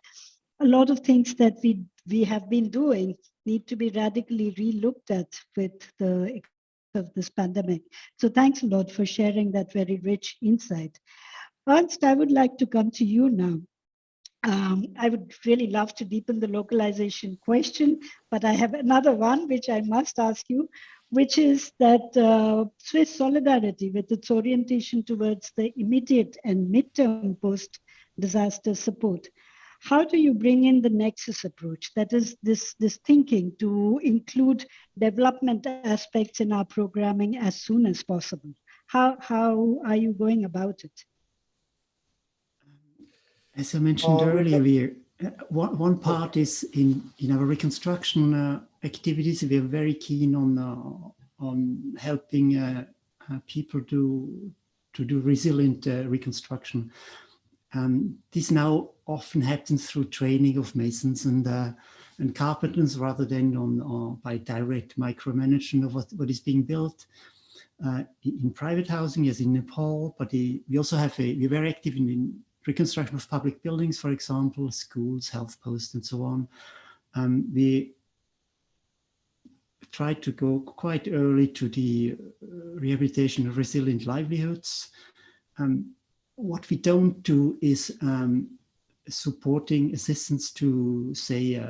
a lot of things that we have been doing need to be radically re-looked at with the of this pandemic. So thanks a lot for sharing that very rich insight. Ernst, I would like to come to you now. I would really love to deepen the localization question, but I have another one which I must ask you, which is that Swiss Solidarity, with its orientation towards the immediate and midterm post-disaster support, how do you bring in the nexus approach? That is this thinking to include development aspects in our programming as soon as possible. How are you going about it? As I mentioned earlier, one part is in our reconstruction activities. We are very keen on helping people to do resilient reconstruction. This now often happens through training of masons and carpenters rather than by direct micromanagement of what is being built in private housing, as in Nepal. But we also have we're very active in reconstruction of public buildings, for example, schools, health posts, and so on. We try to go quite early to the rehabilitation of resilient livelihoods. What we don't do is supporting assistance to, say,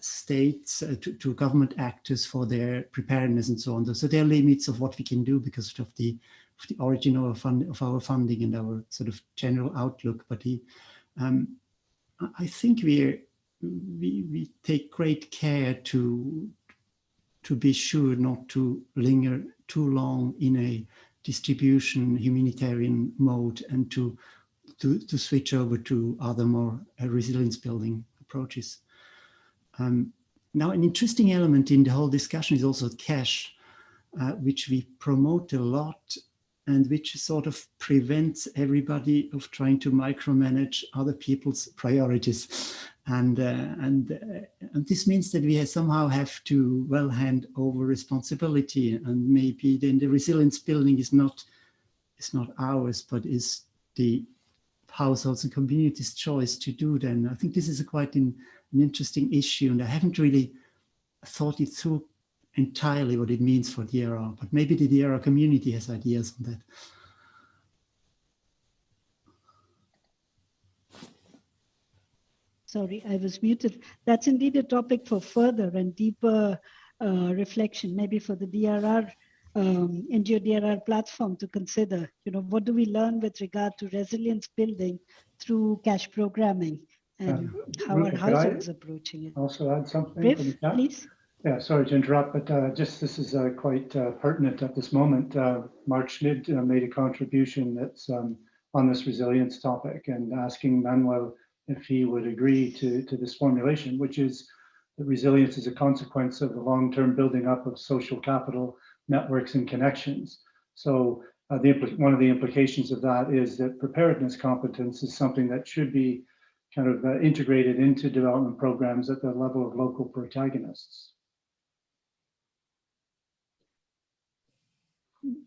states, to government actors for their preparedness and so on. So there are limits of what we can do because of the origin of our funding and our sort of general outlook. But I think we're we take great care to be sure not to linger too long in a distribution humanitarian mode and to switch over to other more resilience building approaches. Now, an interesting element in the whole discussion is also cash, which we promote a lot and which sort of prevents everybody of trying to micromanage other people's priorities. And this means that we somehow have to, well, hand over responsibility, and maybe then the resilience building is not ours, but is the households and communities' choice to do then. I think this is quite an interesting issue, and I haven't really thought it through entirely what it means for DRR, but maybe the DRR community has ideas on that. Sorry, I was muted. That's indeed a topic for further and deeper reflection, maybe for the DRR, NGO DRR platform to consider. You know, what do we learn with regard to resilience building through cash programming, and how are households approaching it? Also add something Riff, from the chat? please. Yeah, sorry to interrupt, but just this is quite pertinent at this moment. Mark Schmid made a contribution that's on this resilience topic, and asking Manuel if he would agree to this formulation, which is that resilience is a consequence of the long-term building up of social capital, networks, and connections. So one of the implications of that is that preparedness competence is something that should be kind of integrated into development programs at the level of local protagonists.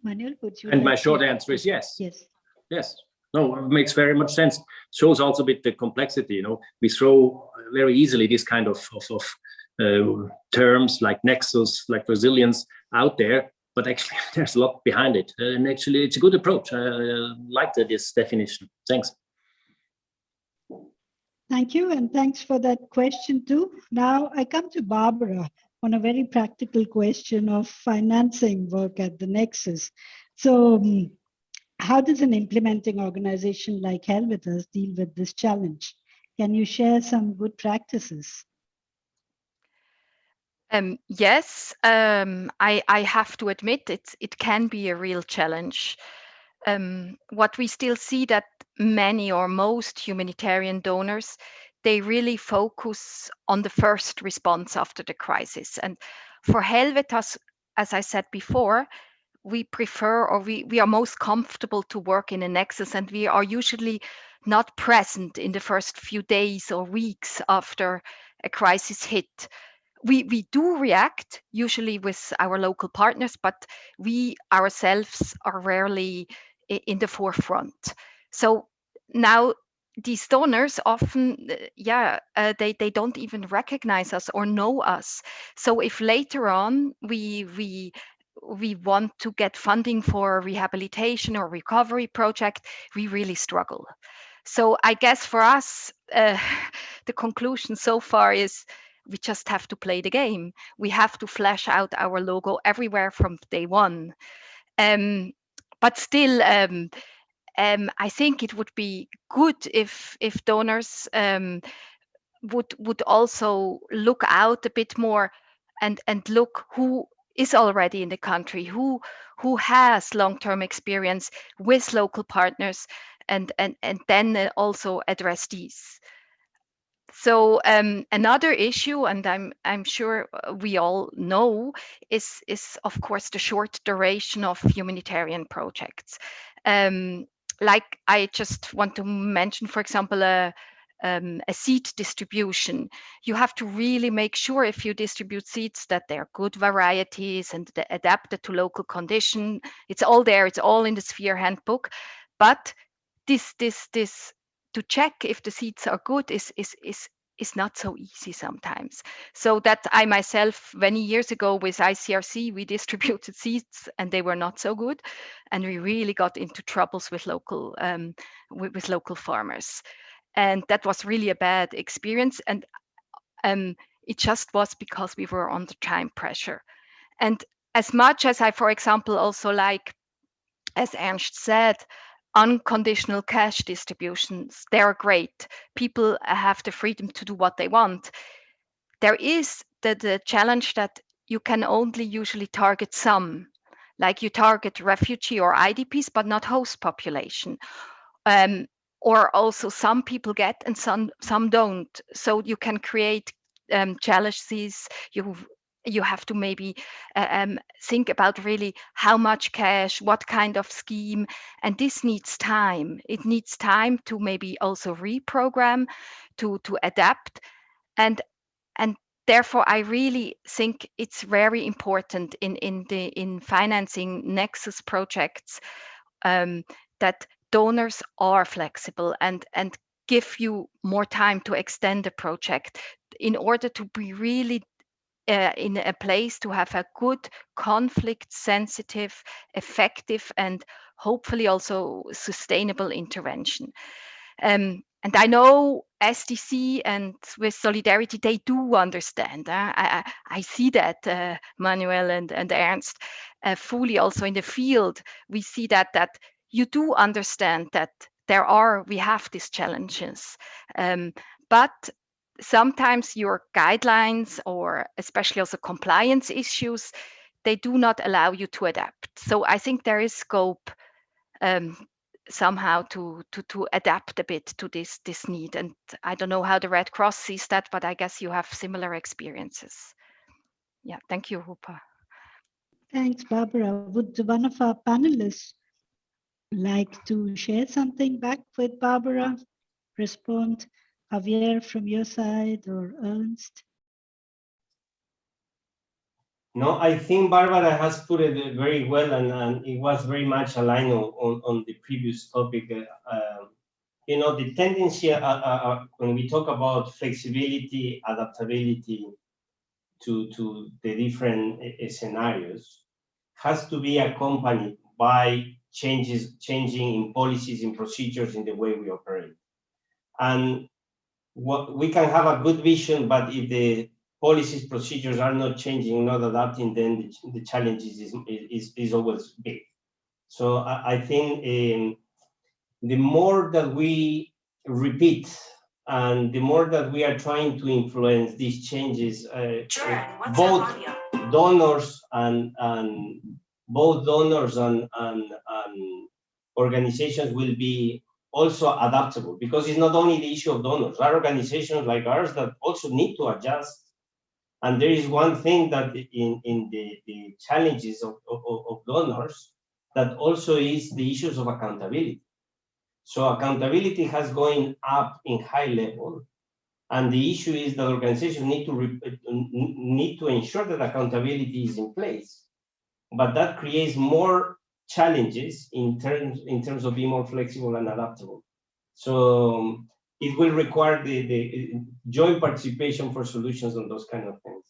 Manuel, would you? And my short answer is yes. Yes. Yes. No, it makes very much sense. Shows also a bit the complexity. You know, we throw very easily this kind of terms like nexus, like resilience out there, but actually there's a lot behind it. And actually, it's a good approach. I like this definition. Thanks. Thank you, and thanks for that question too. Now I come to Barbara on a very practical question of financing work at the Nexus. So how does an implementing organization like Helvetas deal with this challenge? Can you share some good practices? Yes, I have to admit it can be a real challenge. What we still see that many or most humanitarian donors, they really focus on the first response after the crisis. And for Helvetas, as I said before, we prefer, or we are most comfortable to work in a nexus, and we are usually not present in the first few days or weeks after a crisis hit. We do react usually with our local partners, but we ourselves are rarely in the forefront. So now these donors often, they don't even recognize us or know us. So if later on we want to get funding for a rehabilitation or recovery project, we really struggle. So I guess for us, the conclusion so far is we just have to play the game. We have to flash out our logo everywhere from day one. But still, I think it would be good if donors would also look out a bit more and look who is already in the country, who has long-term experience with local partners, and then also address these. So another issue, and I'm sure we all know, is of course the short duration of humanitarian projects. Like I just want to mention, for example, a seed distribution. You have to really make sure if you distribute seeds that they're good varieties and adapted to local condition. It's all there. It's all in the Sphere handbook. But this to check if the seeds are good is not so easy sometimes. So that I myself, many years ago with ICRC, we distributed seeds and they were not so good, and we really got into troubles with local farmers, and that was really a bad experience. And it just was because we were under time pressure. And as much as I, for example, also like, as Ernst said, unconditional cash distributions. They are great. People have the freedom to do what they want. There is the challenge that you can only usually target some, like you target refugee or IDPs, but not host population. Or also some people get and some don't. So you can create challenges. You have to maybe think about really how much cash, what kind of scheme, and this needs time. It needs time to maybe also reprogram, to adapt, and therefore I really think it's very important in financing Nexus projects that donors are flexible and give you more time to extend the project in order to be really in a place to have a good conflict sensitive, effective, and hopefully also sustainable intervention. And I know SDC and Swiss Solidarity, they do understand. I see that, Manuel and Ernst, fully also in the field. We see that you do understand that we have these challenges. But sometimes your guidelines, or especially also compliance issues, they do not allow you to adapt. So I think there is scope somehow to adapt a bit to this need. And I don't know how the Red Cross sees that, but I guess you have similar experiences. Yeah, thank you, Rupa. Thanks, Barbara. Would one of our panelists like to share something back with Barbara? Respond, Javier, from your side, or Ernst? No, I think Barbara has put it very well, and it was very much aligned on the previous topic. You know, the tendency when we talk about flexibility, adaptability to the different scenarios, has to be accompanied by changing in policies, in procedures, in the way we operate. And what we can have a good vision, but if the policies, procedures are not changing, not adapting, then the challenges is always big. So I think the more that we repeat and the more that we are trying to influence these changes, both donors and organizations will be also adaptable, because it's not only the issue of donors. There are organizations like ours that also need to adjust. And there is one thing that in the challenges of donors, that also is the issues of accountability. So accountability has going up in high level, and the issue is that organizations need to ensure that accountability is in place. But that creates more challenges in terms of being more flexible and adaptable. So it will require the joint participation for solutions on those kind of things.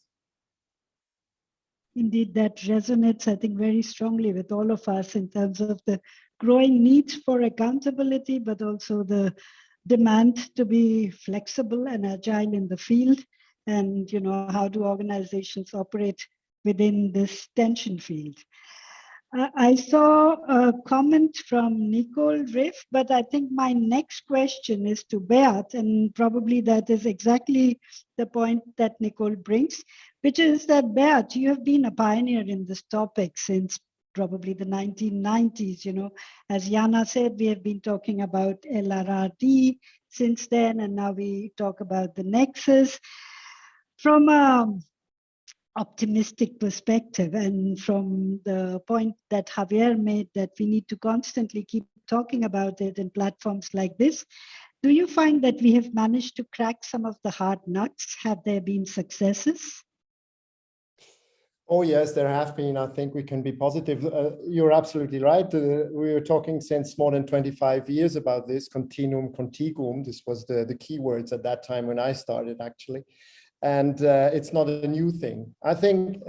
Indeed, that resonates, I think, very strongly with all of us in terms of the growing need for accountability, but also the demand to be flexible and agile in the field. And, you know, how do organizations operate within this tension field? I saw a comment from Nicole Riff, but I think my next question is to Beat, and probably that is exactly the point that Nicole brings, which is that, Beat, you have been a pioneer in this topic since probably the 1990s. You know, as Jana said, we have been talking about LRRD since then, and now we talk about the Nexus. From a optimistic perspective, and from the point that Javier made, that we need to constantly keep talking about it in platforms like this, do you find that we have managed to crack some of the hard nuts? Have there been successes? Oh yes, there have been. I think we can be positive. You're absolutely right. We were talking since more than 25 years about this continuum contiguum. This was the keywords at that time when I started, actually. And it's not a new thing. I think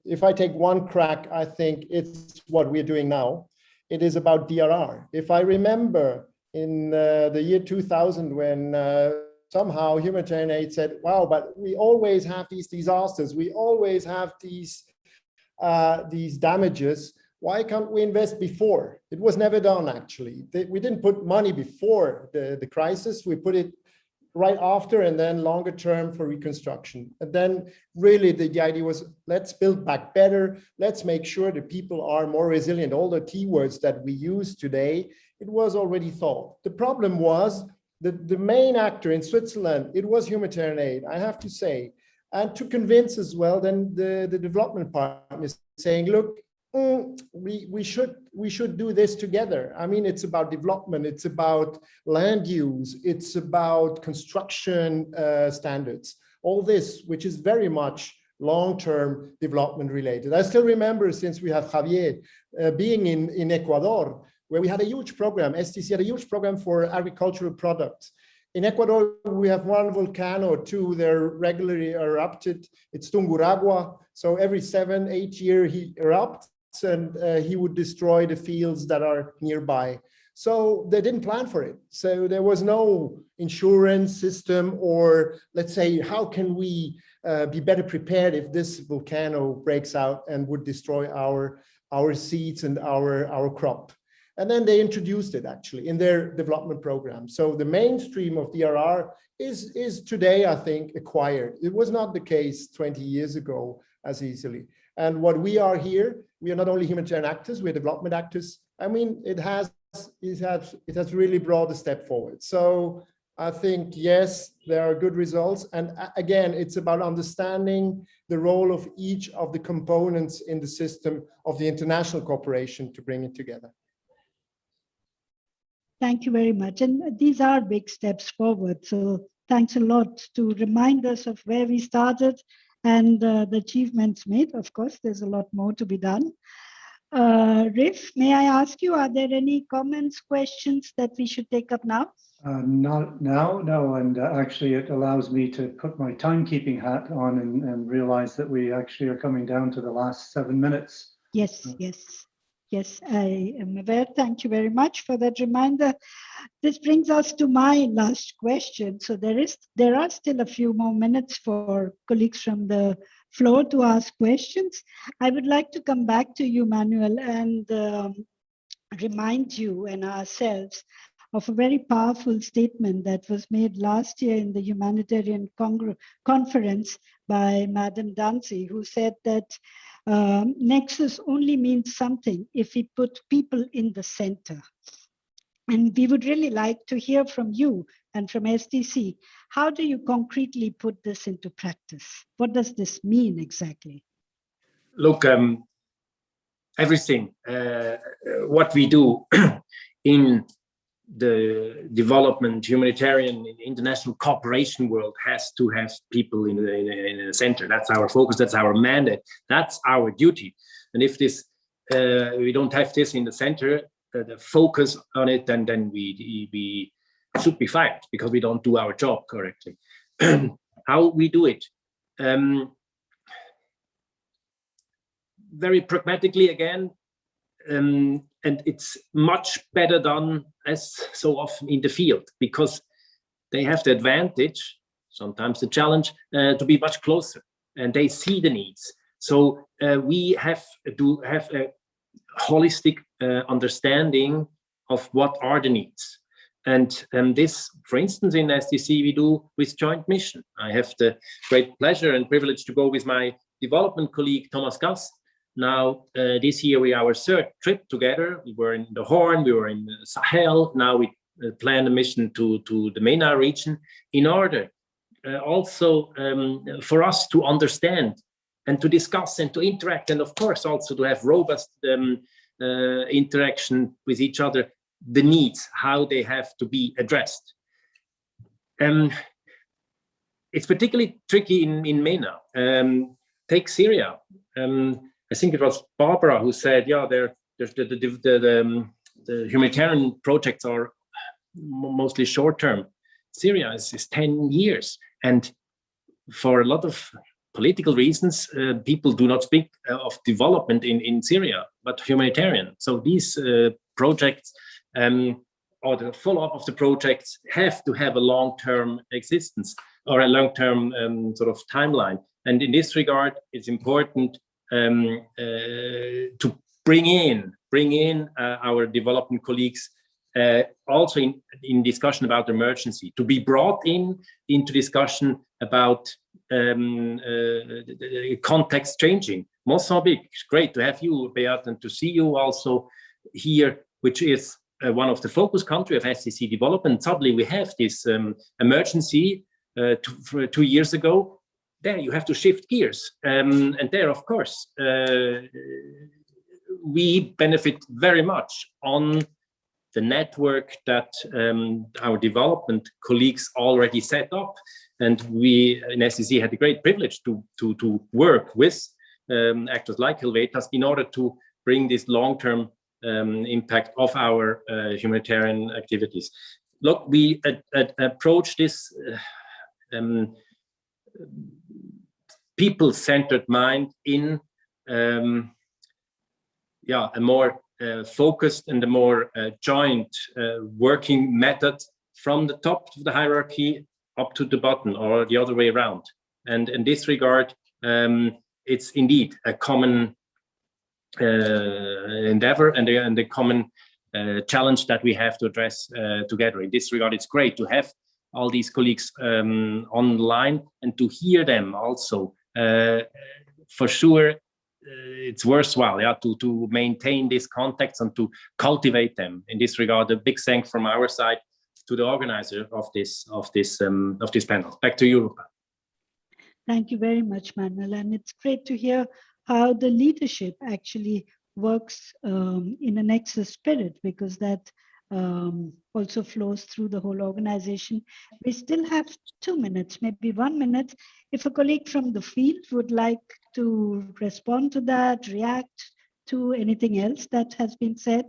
if I take one crack, I think it's what we're doing now. It is about DRR. If I remember in the year 2000, when somehow humanitarian aid said, wow, but we always have these disasters. We always have these damages. why can't we invest before? It was never done, actually. We didn't put money before the crisis. We put it right after, and then longer term for reconstruction. And then really the idea was, let's build back better. Let's make sure that people are more resilient. All the keywords that we use today, it was already thought. The problem was that the main actor in Switzerland, it was humanitarian aid, I have to say. And to convince as well, then the development partners saying, look, we should do this together. I mean, it's about development, it's about land use, it's about construction standards, all this, which is very much long-term development related. I still remember, since we have Javier, being in Ecuador, where we had a huge program, STC had a huge program for agricultural products. In Ecuador, we have one volcano, two, they're regularly erupted. It's Tunguragua. So every 7-8 years he erupts, and he would destroy the fields that are nearby. So they didn't plan for it. So there was no insurance system, or let's say, how can we be better prepared if this volcano breaks out and would destroy our seeds and our crop. And then they introduced it actually in their development program. So the mainstream of DRR is today, I think, acquired. It was not the case 20 years ago as easily. And what we are here, we are not only humanitarian actors, we're development actors. I mean, it has really brought a step forward. So I think, yes, there are good results. And again, it's about understanding the role of each of the components in the system of the international cooperation to bring it together. Thank you very much. And these are big steps forward. So thanks a lot to remind us of where we started and the achievements made. Of course, there's a lot more to be done. Rif, may I ask you, are there any comments, questions that we should take up now? Not now, no. And actually, it allows me to put my timekeeping hat on and realize that we actually are coming down to the last 7 minutes. Yes, yes. Yes, I am aware. Thank you very much for that reminder. This brings us to my last question. So there are still a few more minutes for colleagues from the floor to ask questions. I would like to come back to you, Manuel, and remind you and ourselves of a very powerful statement that was made last year in the Humanitarian Conference by Madame Danzi, who said that Nexus only means something if we put people in the center. And we would really like to hear from you and from SDC. How do you concretely put this into practice? What does this mean exactly? Look, everything, what we do in the development, humanitarian, international cooperation world has to have people in the center. That's our focus, that's our mandate, that's our duty. And if this we don't have this in the center, the focus on it, then we should be fired because we don't do our job correctly. How we do it? Very pragmatically again, and it's much better done as so often in the field because they have the advantage, sometimes the challenge, to be much closer and they see the needs. So we have to have a holistic understanding of what are the needs. And this, for instance, in SDC, we do with joint mission. I have the great pleasure and privilege to go with my development colleague, Thomas Gass. Now, this year, our third trip together. We were in the Horn, we were in Sahel. Now we plan a mission to the MENA region in order also for us to understand and to discuss and to interact, and of course also to have robust interaction with each other, the needs, how they have to be addressed. It's particularly tricky in MENA. Take Syria. I think it was Barbara who said, yeah, the humanitarian projects are mostly short-term. Syria is 10 years. And for a lot of political reasons, people do not speak of development in Syria, but humanitarian. So these projects or the follow-up of the projects have to have a long-term existence or a long-term sort of timeline. And in this regard, it's important to bring in our development colleagues also in discussion about emergency, to be brought into discussion about context changing. Mozambique, it's great to have you, Beat, and to see you also here, which is one of the focus countries of SCC development. Suddenly we have this emergency 2 years ago. There you have to shift gears. And there, of course, we benefit very much on the network that our development colleagues already set up. And we in SCC had the great privilege to work with actors like Helvetas in order to bring this long-term impact of our humanitarian activities. Look, we approach this people-centered mind in a more focused and a more joint working method from the top of the hierarchy up to the bottom, or the other way around. And in this regard, it's indeed a common endeavor and a common challenge that we have to address together. In this regard, it's great to have all these colleagues online and to hear them also. For sure, it's worthwhile, to maintain these contacts and to cultivate them. In this regard, a big thanks from our side to the organizer of this panel. Back to you, Rupa. Thank you very much, Manuel. And it's great to hear how the leadership actually works in a Nexus spirit, because that also flows through the whole organization. We still have 2 minutes, maybe 1 minute. If a colleague from the field would like to respond to that, react to anything else that has been said.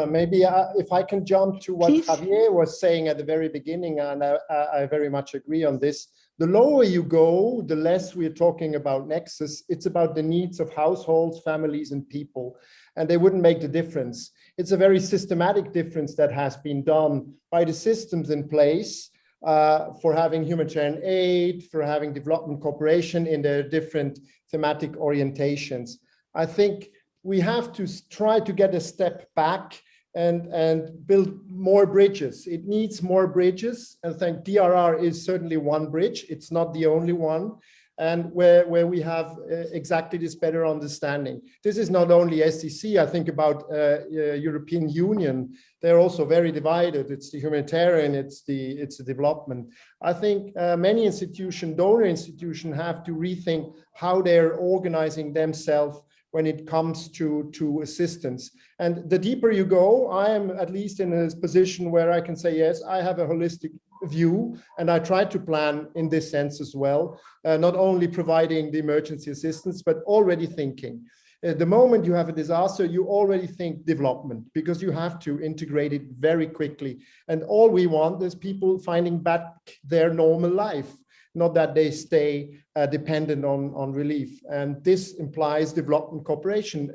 Maybe if I can jump to what Please. Javier was saying at the very beginning, and I very much agree on this. The lower you go, the less we're talking about Nexus. It's about the needs of households, families, and people, and they wouldn't make the difference. It's a very systematic difference that has been done by the systems in place for having humanitarian aid, for having development cooperation in their different thematic orientations. I think we have to try to get a step back and build more bridges. It needs more bridges. And I think DRR is certainly one bridge. It's not the only one. And where we have exactly this better understanding. This is not only SCC. I think about European Union. They're also very divided. It's the humanitarian, it's the development. I think many institutions, donor institutions, have to rethink how they're organizing themselves when it comes to assistance. And the deeper you go, I am at least in a position where I can say, yes, I have a holistic view, and I try to plan in this sense as well, not only providing the emergency assistance, but already thinking. The moment you have a disaster, you already think development, because you have to integrate it very quickly. And all we want is people finding back their normal life, not that they stay dependent on relief. And this implies development cooperation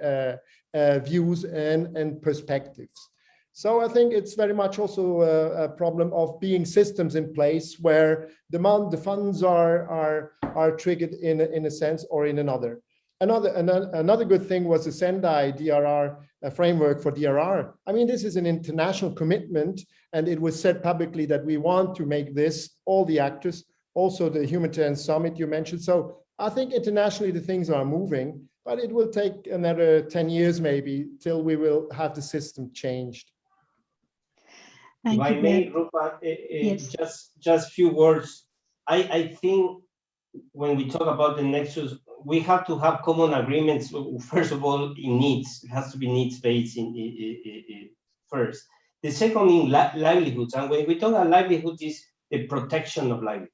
views and perspectives. So I think it's very much also a problem of being systems in place where the funds are triggered in a sense or in another. Another good thing was the Sendai DRR framework for DRR. I mean, this is an international commitment, and it was said publicly that we want to make this, all the actors, also the humanitarian summit you mentioned. So I think internationally the things are moving, but it will take another 10 years maybe till we will have the system changed. If I may, Rupa, Yes. just few words. I think when we talk about the Nexus, we have to have common agreements, first of all, in needs. It has to be needs-based first. The second in livelihoods. And when we talk about livelihoods, is the protection of livelihoods.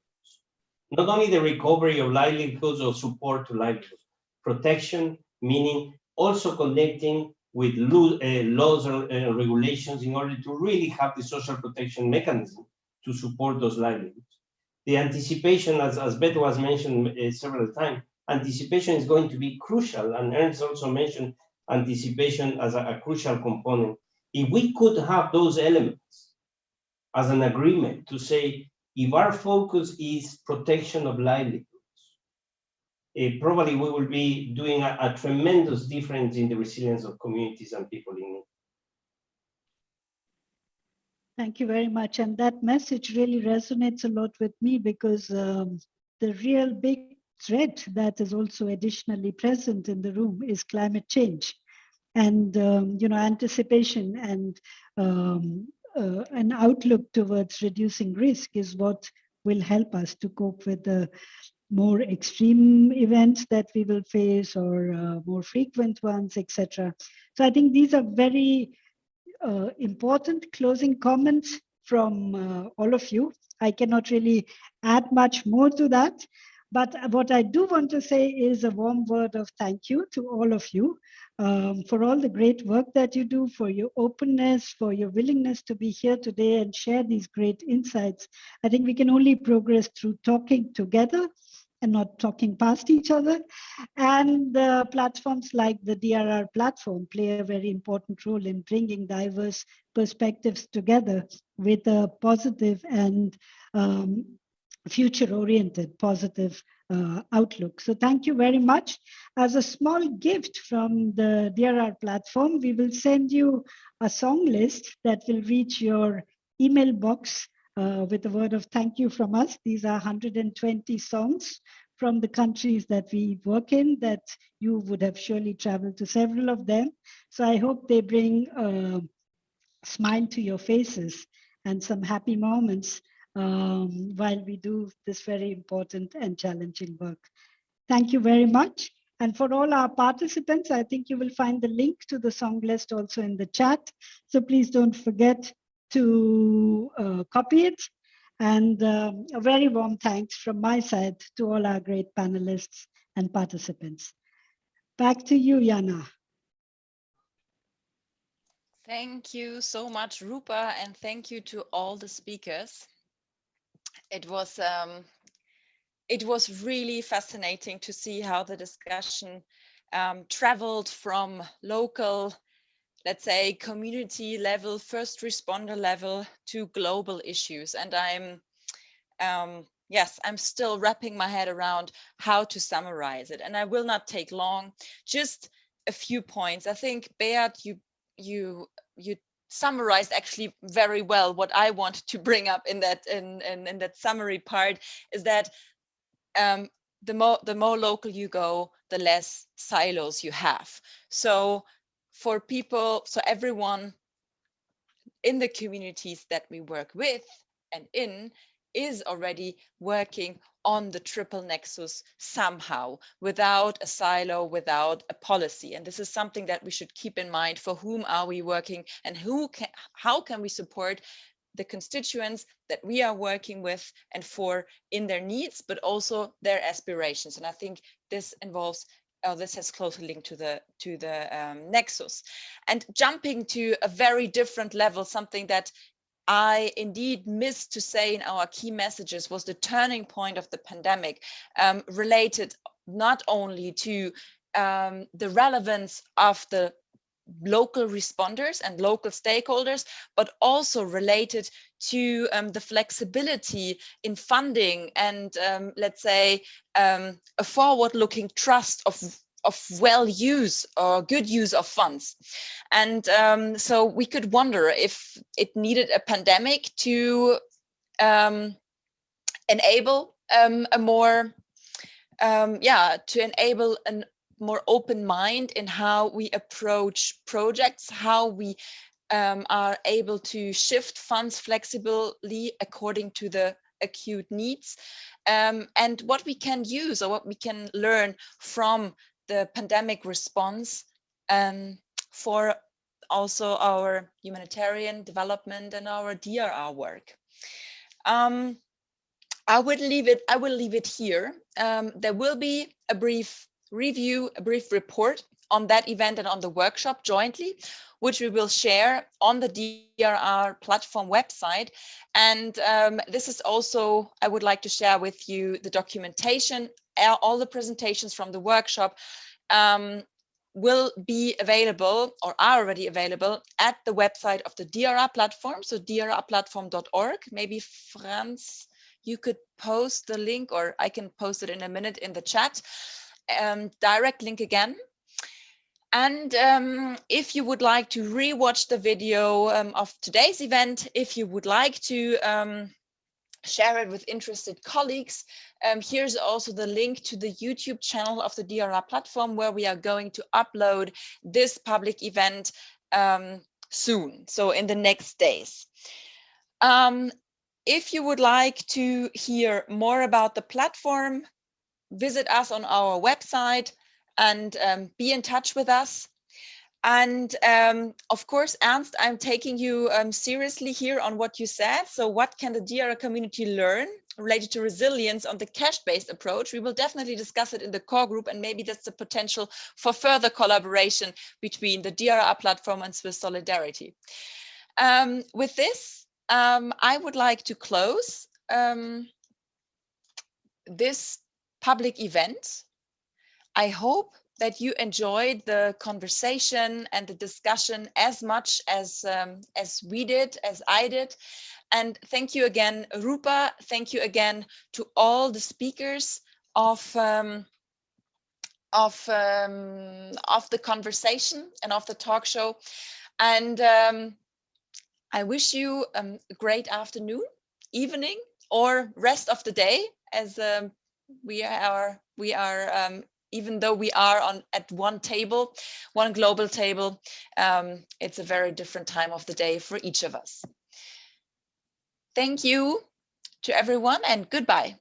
Not only the recovery of livelihoods or support to livelihoods. Protection, meaning also connecting with laws and regulations in order to really have the social protection mechanism to support those livelihoods. The anticipation, as Beto was mentioned several times, anticipation is going to be crucial, and Ernst also mentioned anticipation as a crucial component. If we could have those elements as an agreement to say, if our focus is protection of livelihoods, probably we will be doing a tremendous difference in the resilience of communities and people in need. Thank you very much. And that message really resonates a lot with me, because the real big threat that is also additionally present in the room is climate change. And anticipation and an outlook towards reducing risk is what will help us to cope with the more extreme events that we will face, or more frequent ones, etc. So I think these are very important closing comments from all of you. I cannot really add much more to that. But what I do want to say is a warm word of thank you to all of you for all the great work that you do, for your openness, for your willingness to be here today and share these great insights. I think we can only progress through talking together and not talking past each other. And platforms like the DRR platform play a very important role in bringing diverse perspectives together with a positive and future-oriented positive outlook. So thank you very much. As a small gift from the DRR platform, we will send you a song list that will reach your email box with a word of thank you from us. These are 120 songs from the countries that we work in, that you would have surely traveled to several of them. So I hope they bring a smile to your faces and some happy moments while we do this very important and challenging work. Thank you very much. And for all our participants, I think you will find the link to the song list also in the chat. So please don't forget to copy it. And a very warm thanks from my side to all our great panelists and participants. Back to you, Jana. Thank you so much, Rupa, and thank you to all the speakers. It was really fascinating to see how the discussion traveled from local, let's say, community level, first responder level to global issues. And I'm still wrapping my head around how to summarize it. And I will not take long, just a few points. I think, Beat, you summarized actually very well what I wanted to bring up in that summary part, is that the more local you go, the less silos you have. So for people, so everyone in the communities that we work with and in is already working on the triple nexus somehow, without a silo, without a policy. And this is something that we should keep in mind. For whom are we working, and how can we support the constituents that we are working with, and for in their needs, but also their aspirations. And I think this involves, this has closely linked to the nexus. And jumping to a very different level, something that I indeed missed to say in our key messages was the turning point of the pandemic, related not only to the relevance of the local responders and local stakeholders, but also related to the flexibility in funding and let's say a forward-looking trust of well use or good use of funds. And so we could wonder if it needed a pandemic to enable a more more open mind in how we approach projects, how we are able to shift funds flexibly according to the acute needs, and what we can use or what we can learn from the pandemic response for also our humanitarian development and our DRR work. I will leave it here. There will be a brief review, a brief report on that event and on the workshop jointly, which we will share on the DRR platform website. And this is also, I would like to share with you the documentation. All the presentations from the workshop will be available or are already available at the website of the DRR platform, so drrplatform.org. Maybe Franz, you could post the link, or I can post it in a minute in the chat. direct link again. And if you would like to re-watch the video of today's event, if you would like to share it with interested colleagues, here's also the link to the YouTube channel of the DRR platform, where we are going to upload this public event soon, so in the next days. If you would like to hear more about the platform, visit us on our website and be in touch with us. And of course, Ernst, I'm taking you seriously here on what you said. So what can the DRR community learn related to resilience on the cash-based approach? We will definitely discuss it in the core group, and maybe that's the potential for further collaboration between the DRR platform and Swiss Solidarity. With this, I would like to close this public event. I hope that you enjoyed the conversation and the discussion as much as we did, as I did. And thank you again, Rupa. Thank you again to all the speakers of the conversation and of the talk show. And I wish you a great afternoon, evening, or rest of the day, as we are even though we are at one table, one global table, it's a very different time of the day for each of us. Thank you to everyone, and goodbye.